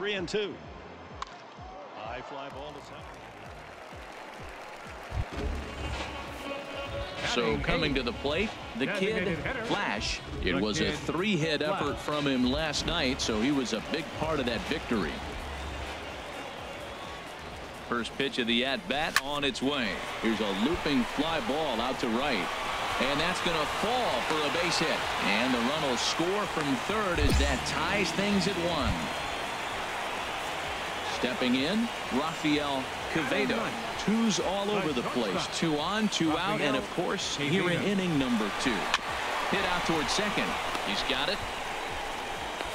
3-2. High fly ball to center. So coming to the plate, the kid, Flash. It was a 3-hit effort from him last night, so he was a big part of that victory. First pitch of the at-bat on its way. Here's a looping fly ball out to right. And that's going to fall for a base hit. And the run will score from third as that ties things at 1. Stepping in, Rafael Quevedo. 2's all over the place. 2 on, 2 out, and of course, here in inning number 2. Hit out towards second. He's got it.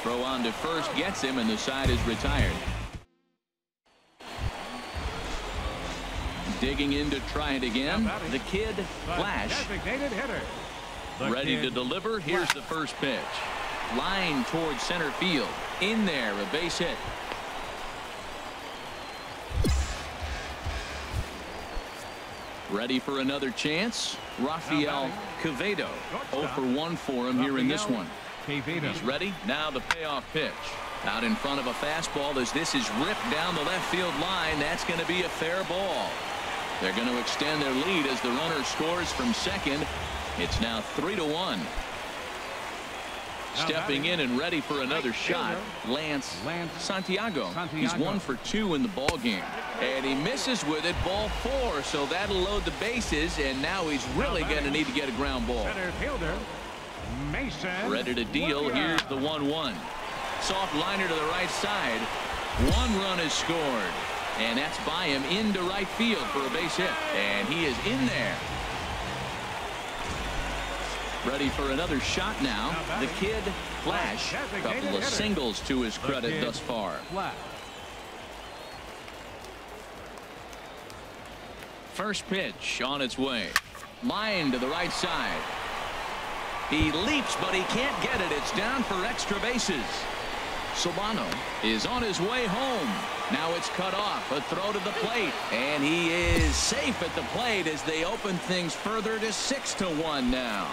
Throw on to first gets him, and the side is retired. Digging in to try it again, the kid, Flash. Ready to deliver. Here's the first pitch. Line towards center field. In there, a base hit. Ready for another chance. Rafael Quevedo. 0 for 1 for him here in this one. He's ready. Now the payoff pitch. Out in front of a fastball as this is ripped down the left field line. That's going to be a fair ball. They're going to extend their lead as the runner scores from second. It's now 3-1. Stepping in and ready for another shot, Lance Santiago. He's 1 for 2 in the ball game. And he misses with it, ball 4. So that'll load the bases, and now he's really going to need to get a ground ball. Ready to deal. Here's the 1-1. Soft liner to the right side. 1 run is scored. And that's by him into right field for a base hit. And he is in there. Ready for another shot now. The kid, Flash. A couple of singles to his credit thus far. First pitch on its way. Line to the right side. He leaps, but he can't get it. It's down for extra bases. Solano is on his way home. Now it's cut off. A throw to the plate. And he is safe at the plate as they open things further to 6-1 now.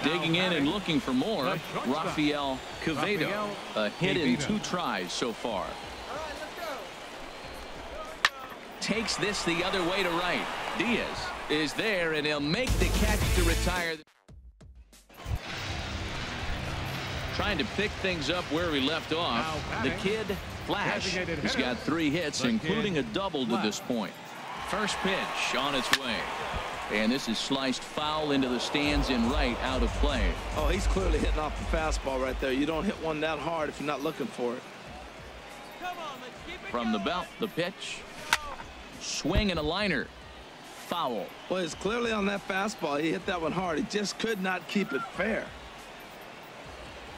Digging in and looking for more, Rafael Quevedo. A hit in 2 tries so far. Takes this the other way to right. Diaz is there, and he'll make the catch to retire. Trying to pick things up where we left off. The kid, Flash, has got 3 hits, including a double to this point. First pitch on its way. And this is sliced foul into the stands in right, out of play. Oh, he's clearly hitting off the fastball right there. You don't hit one that hard if you're not looking for it. From the belt, the pitch. Swing and a liner. Foul. Well, it's clearly on that fastball. He hit that one hard. He just could not keep it fair.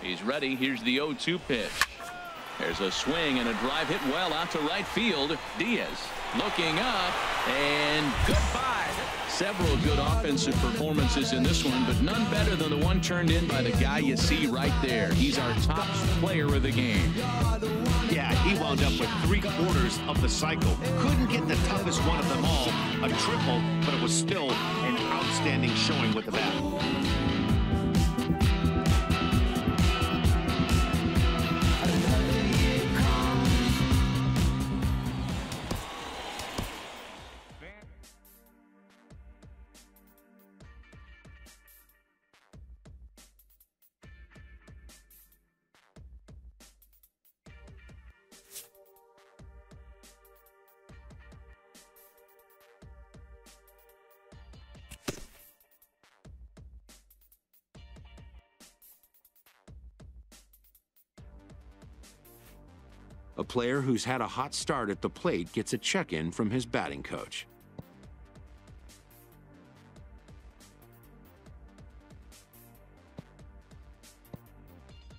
He's ready. Here's the 0-2 pitch. There's a swing and a drive hit well out to right field. Diaz looking up, and goodbye. Several good offensive performances in this one, but none better than the one turned in by the guy you see right there. He's our top player of the game. Yeah, he wound up with 3/4 of the cycle. Couldn't get the toughest one of them all, a triple, but it was still an outstanding showing with the bat. A player who's had a hot start at the plate gets a check-in from his batting coach.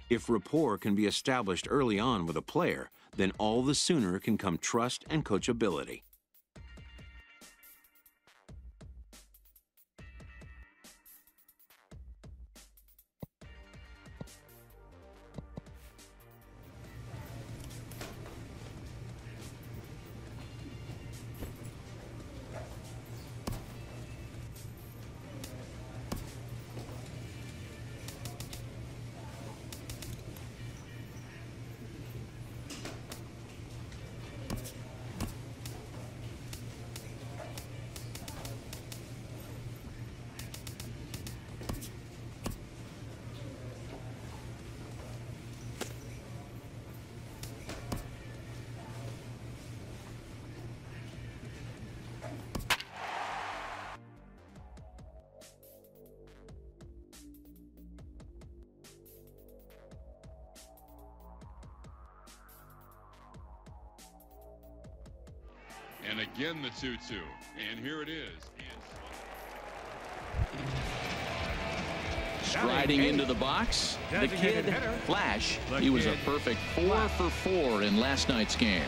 If rapport can be established early on with a player, then all the sooner can come trust and coachability. And again the 2-2. And here it is. Striding into the box, the kid, Flash. He was a perfect 4 for 4 in last night's game.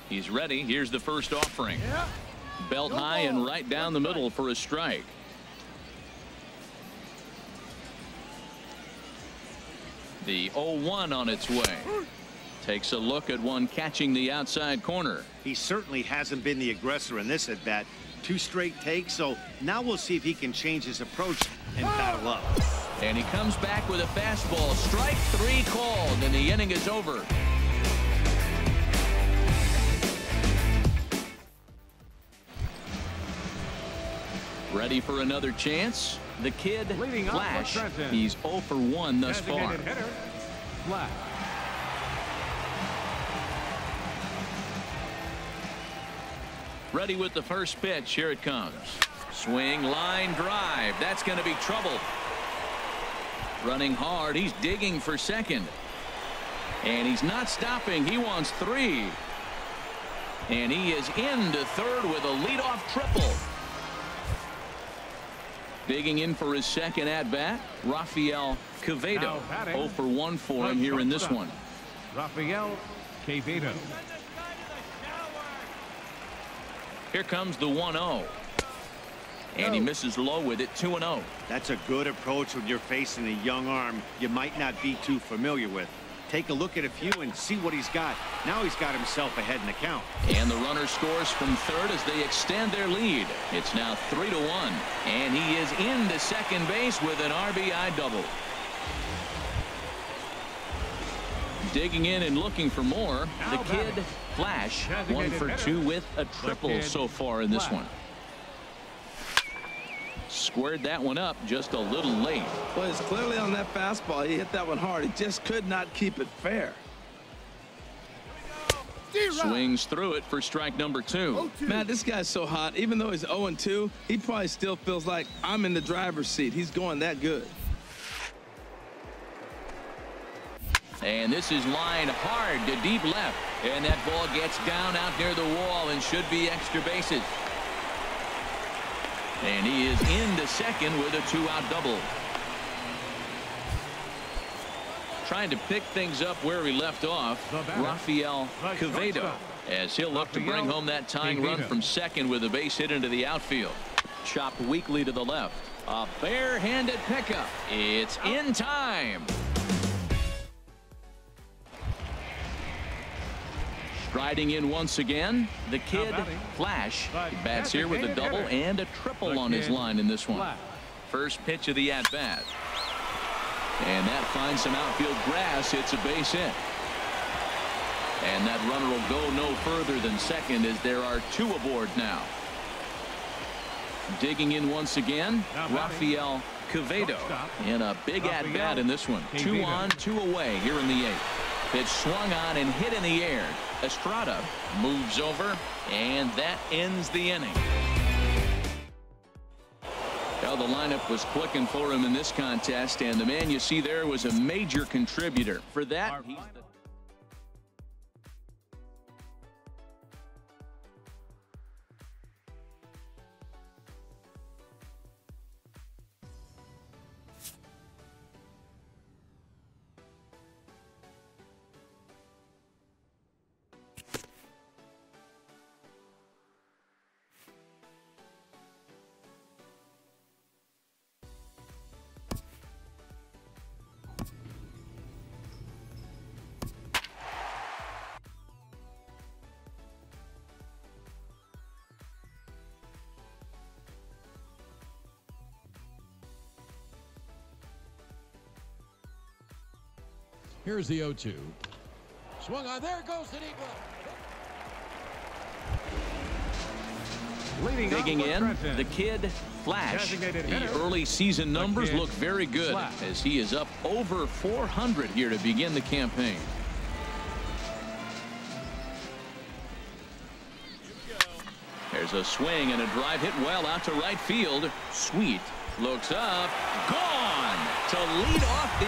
He's ready. Here's the first offering. Belt high and right down the middle for a strike. The 0-1 on its way. Takes a look at one catching the outside corner. He certainly hasn't been the aggressor in this at bat. 2 straight takes, so now we'll see if he can change his approach and battle up. And he comes back with a fastball. Strike 3 called, and the inning is over. Ready for another chance? The kid, Flash. He's 0 for 1 thus far. Flash. Ready with the first pitch. Here it comes. Swing, line drive. That's going to be trouble. Running hard. He's digging for second. And he's not stopping. He wants 3. And he is into third with a leadoff triple. Digging in for his second at-bat, Rafael Quevedo. 0 for 1 for him here in this one. Rafael Quevedo. Here comes the 1-0. And he misses low with it. 2-0. That's a good approach when you're facing a young arm you might not be too familiar with. Take a look at a few and see what he's got. Now he's got himself ahead in the count. And the runner scores from third as they extend their lead. It's now 3-1. And he is into second base with an RBI double. Digging in and looking for more. The kid, Flash, 1 for 2 with a triple so far in this one. Squared that one up just a little late. Well, it's clearly on that fastball. He hit that one hard. He just could not keep it fair. Swings through it for strike number 2. Man, this guy's so hot. Even though he's 0-2, he probably still feels like I'm in the driver's seat. He's going that good. And this is lined hard to deep left. And that ball gets down out near the wall and should be extra bases. And he is into second with a 2-out double. Trying to pick things up where he left off, Rafael Quevedo, as he'll look to bring home that tying run from second with a base hit into the outfield. Chopped weakly to the left. A bare-handed pickup. It's in time. Striding in once again, the kid, Flash. He bats here with a double and a triple on his line in this one. First pitch of the at-bat. And that finds some outfield grass. It's a base hit. And that runner will go no further than second as there are 2 aboard now. Digging in once again, Rafael Quevedo. And a big at-bat in this one. 2 on, 2 away here in the 8th. Pitch swung on and hit in the air. Estrada moves over, and that ends the inning. Well, the lineup was clicking for him in this contest, and the man you see there was a major contributor. For that, he's the Here's the 0-2. Swung on. There goes the deep left. Digging in, the kid, Flash. The early season numbers look very good as he is up over 400 here to begin the campaign. There's a swing and a drive hit well out to right field. Sweet looks up, gone to lead off the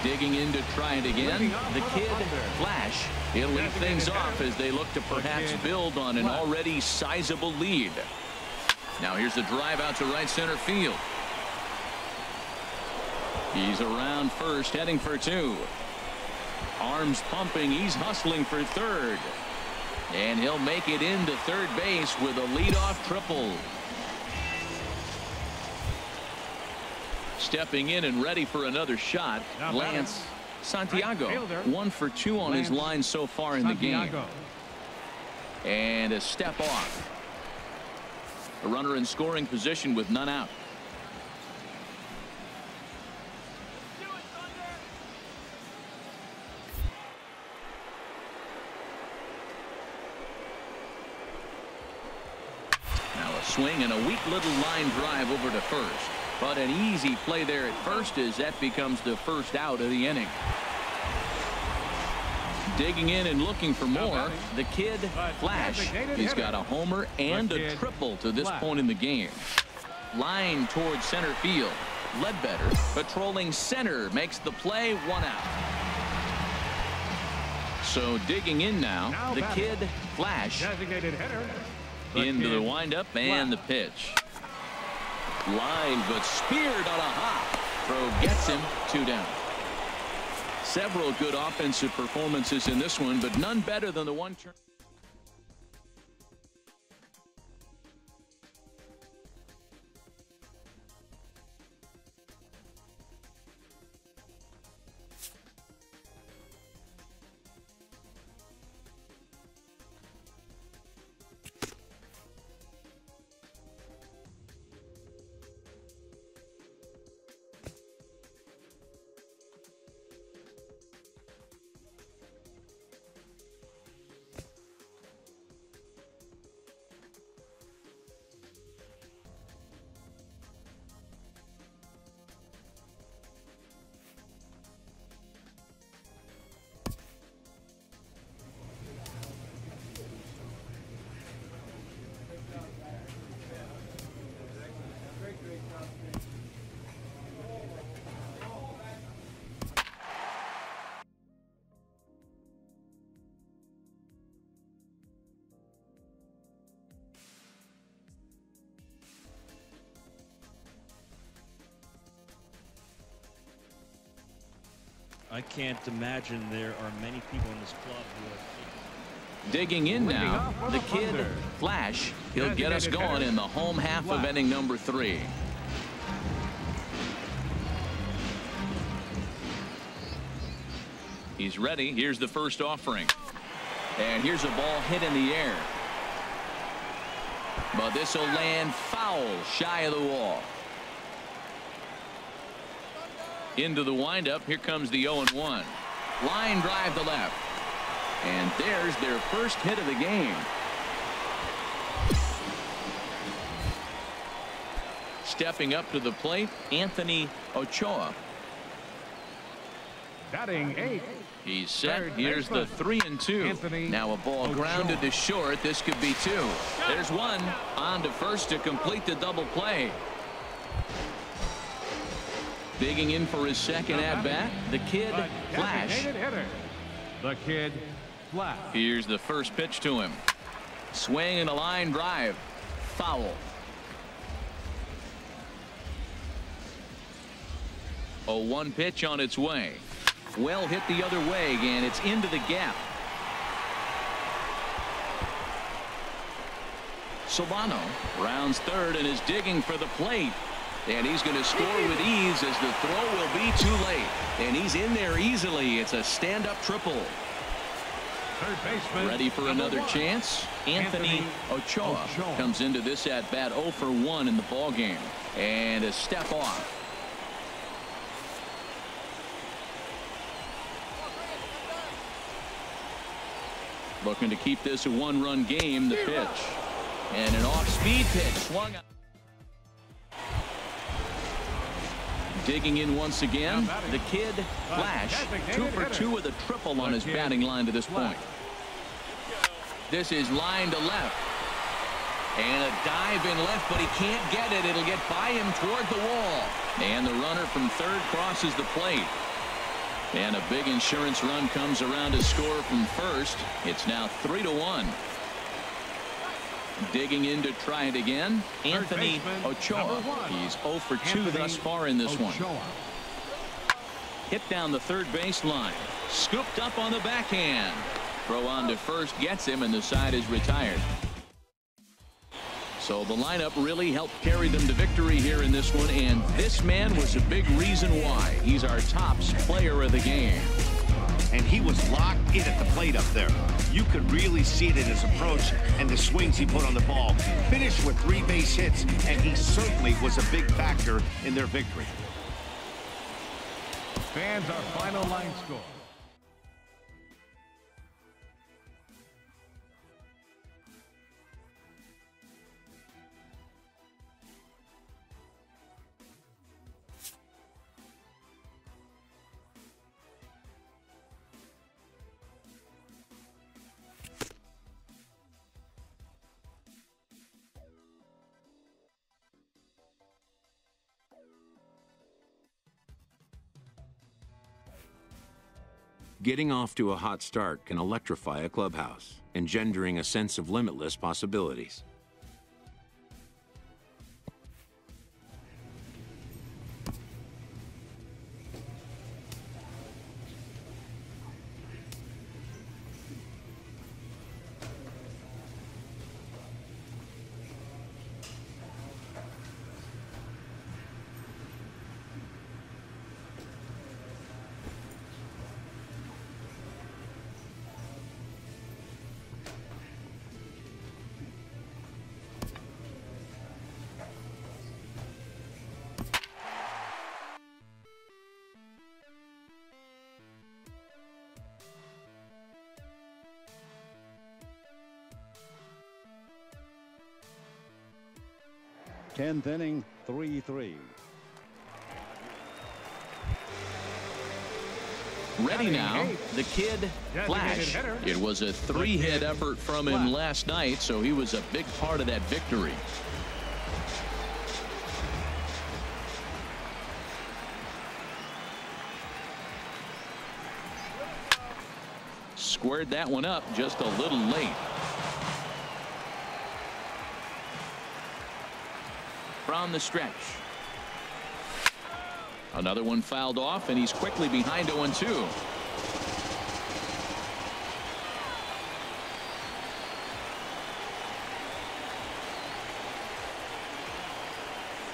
Digging in to try it again, the kid, Flash. He'll lead things off as they look to perhaps build on an already sizable lead. Now here's the drive out to right center field. He's around first, heading for two. Arms pumping, he's hustling for third. And he'll make it into third base with a leadoff triple. Stepping in and ready for another shot, Lance Santiago. 1 for 2 on his line so far in the game. And a step off. A runner in scoring position with none out. Now a swing and a weak little line drive over to first. But an easy play there at first as that becomes the first out of the inning. Digging in and looking for more, the kid, Flash. He's got a homer and a triple to this point in the game. Line towards center field. Ledbetter patrolling center makes the play, 1 out. So digging in now, the kid, Flash. Into the windup and the pitch. Line, but speared on a hop. Throw gets him, 2 down. Several good offensive performances in this one, but none better than the one turn. I can't imagine there are many people in this club who are... Digging in now, the kid, Flash. He'll get us going in the home half of inning number 3. He's ready. Here's the first offering. And here's a ball hit in the air. But this will land foul, shy of the wall. Into the windup. Here comes the 0-1. Line drive to left. And there's their first hit of the game. Stepping up to the plate, Anthony Ochoa. Batting 8. He's set. Here's the 3-2. Now a ball grounded to short. This could be 2. There's 1. On to first to complete the double play. Digging in for his second at-bat, the kid, Flash. The kid, Flash. Here's the first pitch to him. Swing and a line drive. Foul. 0-1 pitch on its way. Well hit the other way, and it's into the gap. Solano rounds third and is digging for the plate. And he's going to score with ease as the throw will be too late. And he's in there easily. It's a stand-up triple. Third baseman. Ready for another chance. Anthony Ochoa comes into this at-bat 0 for 1 in the ballgame. And a step off. Looking to keep this a 1-run game. The pitch. And an off-speed pitch. Swung out. Digging in once again, the kid, Flash. 2 for 2 with a triple on his batting line to this point. This is line to left. And a dive in left, but he can't get it. It'll get by him toward the wall. And the runner from third crosses the plate. And a big insurance run comes around to score from first. It's now 3-1. Digging in to try it again, Anthony Ochoa. He's 0 for 2 thus far in this one. Hit down the third base line. Scooped up on the backhand. Throw on to first gets him, and the side is retired. So the lineup really helped carry them to victory here in this one, and this man was a big reason why. He's our tops player of the game. And he was locked in at the plate up there. You could really see it in his approach and the swings he put on the ball. Finished with 3 base hits, and he certainly was a big factor in their victory. Fans, our final line score. Getting off to a hot start can electrify a clubhouse, engendering a sense of limitless possibilities. Tenth inning, 3-3. Ready now, the kid Flash. It was a 3-hit effort from him last night, so he was a big part of that victory. Squared that one up just a little late. From the stretch. Another one fouled off, and he's quickly behind 0-2.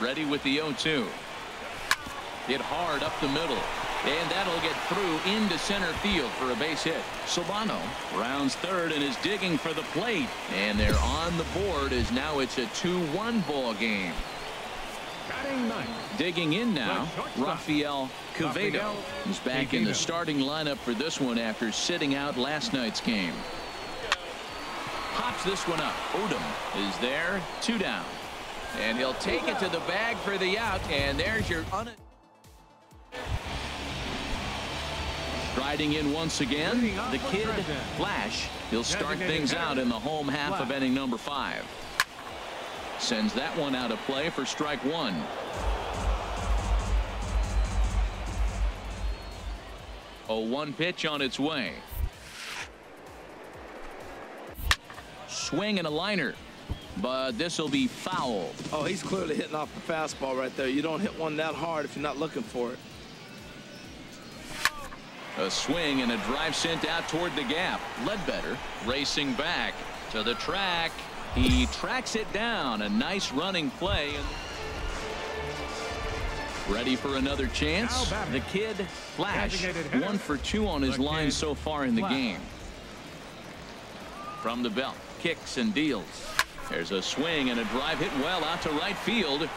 Ready with the 0-2. Hit hard up the middle, and that'll get through into center field for a base hit. Solano rounds third and is digging for the plate, and they're on the board as now it's a 2-1 ball game. Digging in now, Rafael Quevedo. He's back in the starting lineup for this one after sitting out last night's game. Pops this one up. Odom is there, 2 down. And he'll take it to the bag for the out, and there's your Striding in once again, the kid Flash. He'll start things out in the home half of inning number 5. Sends that one out of play for strike 1. A 1 pitch on its way. Swing and a liner, but this will be foul. Oh, he's clearly hitting off the fastball right there. You don't hit one that hard if you're not looking for it. A swing and a drive sent out toward the gap. Ledbetter racing back to the track. He tracks it down. A nice running play. Ready for another chance. The kid Flash, 1 for 2 on his line so far in the game. From the belt, kicks and deals. There's a swing and a drive hit well out to right field.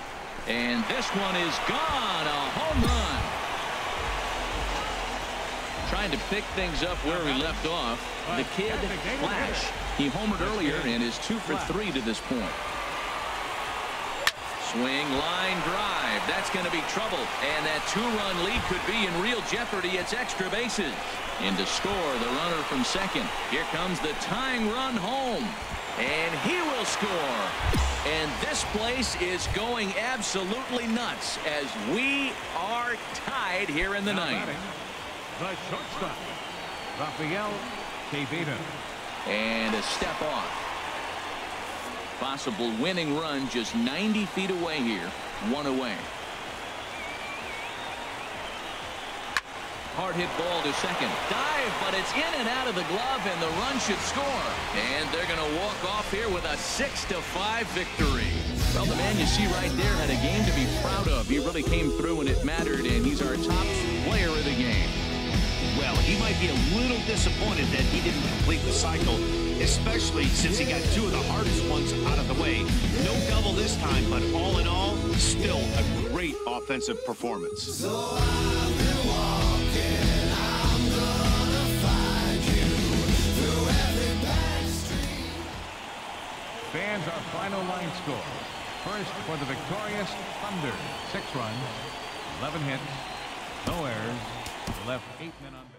And this one is gone. A home run. Trying to pick things up where we left off. The kid Flash. He homered earlier and is 2 for 3 to this point. Swing, line drive. That's going to be trouble. And that 2-run lead could be in real jeopardy. It's extra bases. In to score, the runner from second. Here comes the tying run home. And he will score. And this place is going absolutely nuts as we are tied here in the ninth. the shortstop, Rafael Quevedo. And a step off. Possible winning run just 90 feet away here. One away. Hard hit ball to second. Dive, but it's in and out of the glove, and the run should score. And they're going to walk off here with a 6-5 victory. Well, the man you see right there had a game to be proud of. He really came through when it mattered, and he's our top player of the game. Well, he might be a little disappointed that he didn't complete the cycle, especially since he got two of the hardest ones out of the way. No double this time, but all in all, still a great offensive performance. So I've been walking, I'm gonna find you through every back street. Fans, our final line score. First for the victorious Thunder, 6 runs, 11 hits, no errors, left 8 men on base.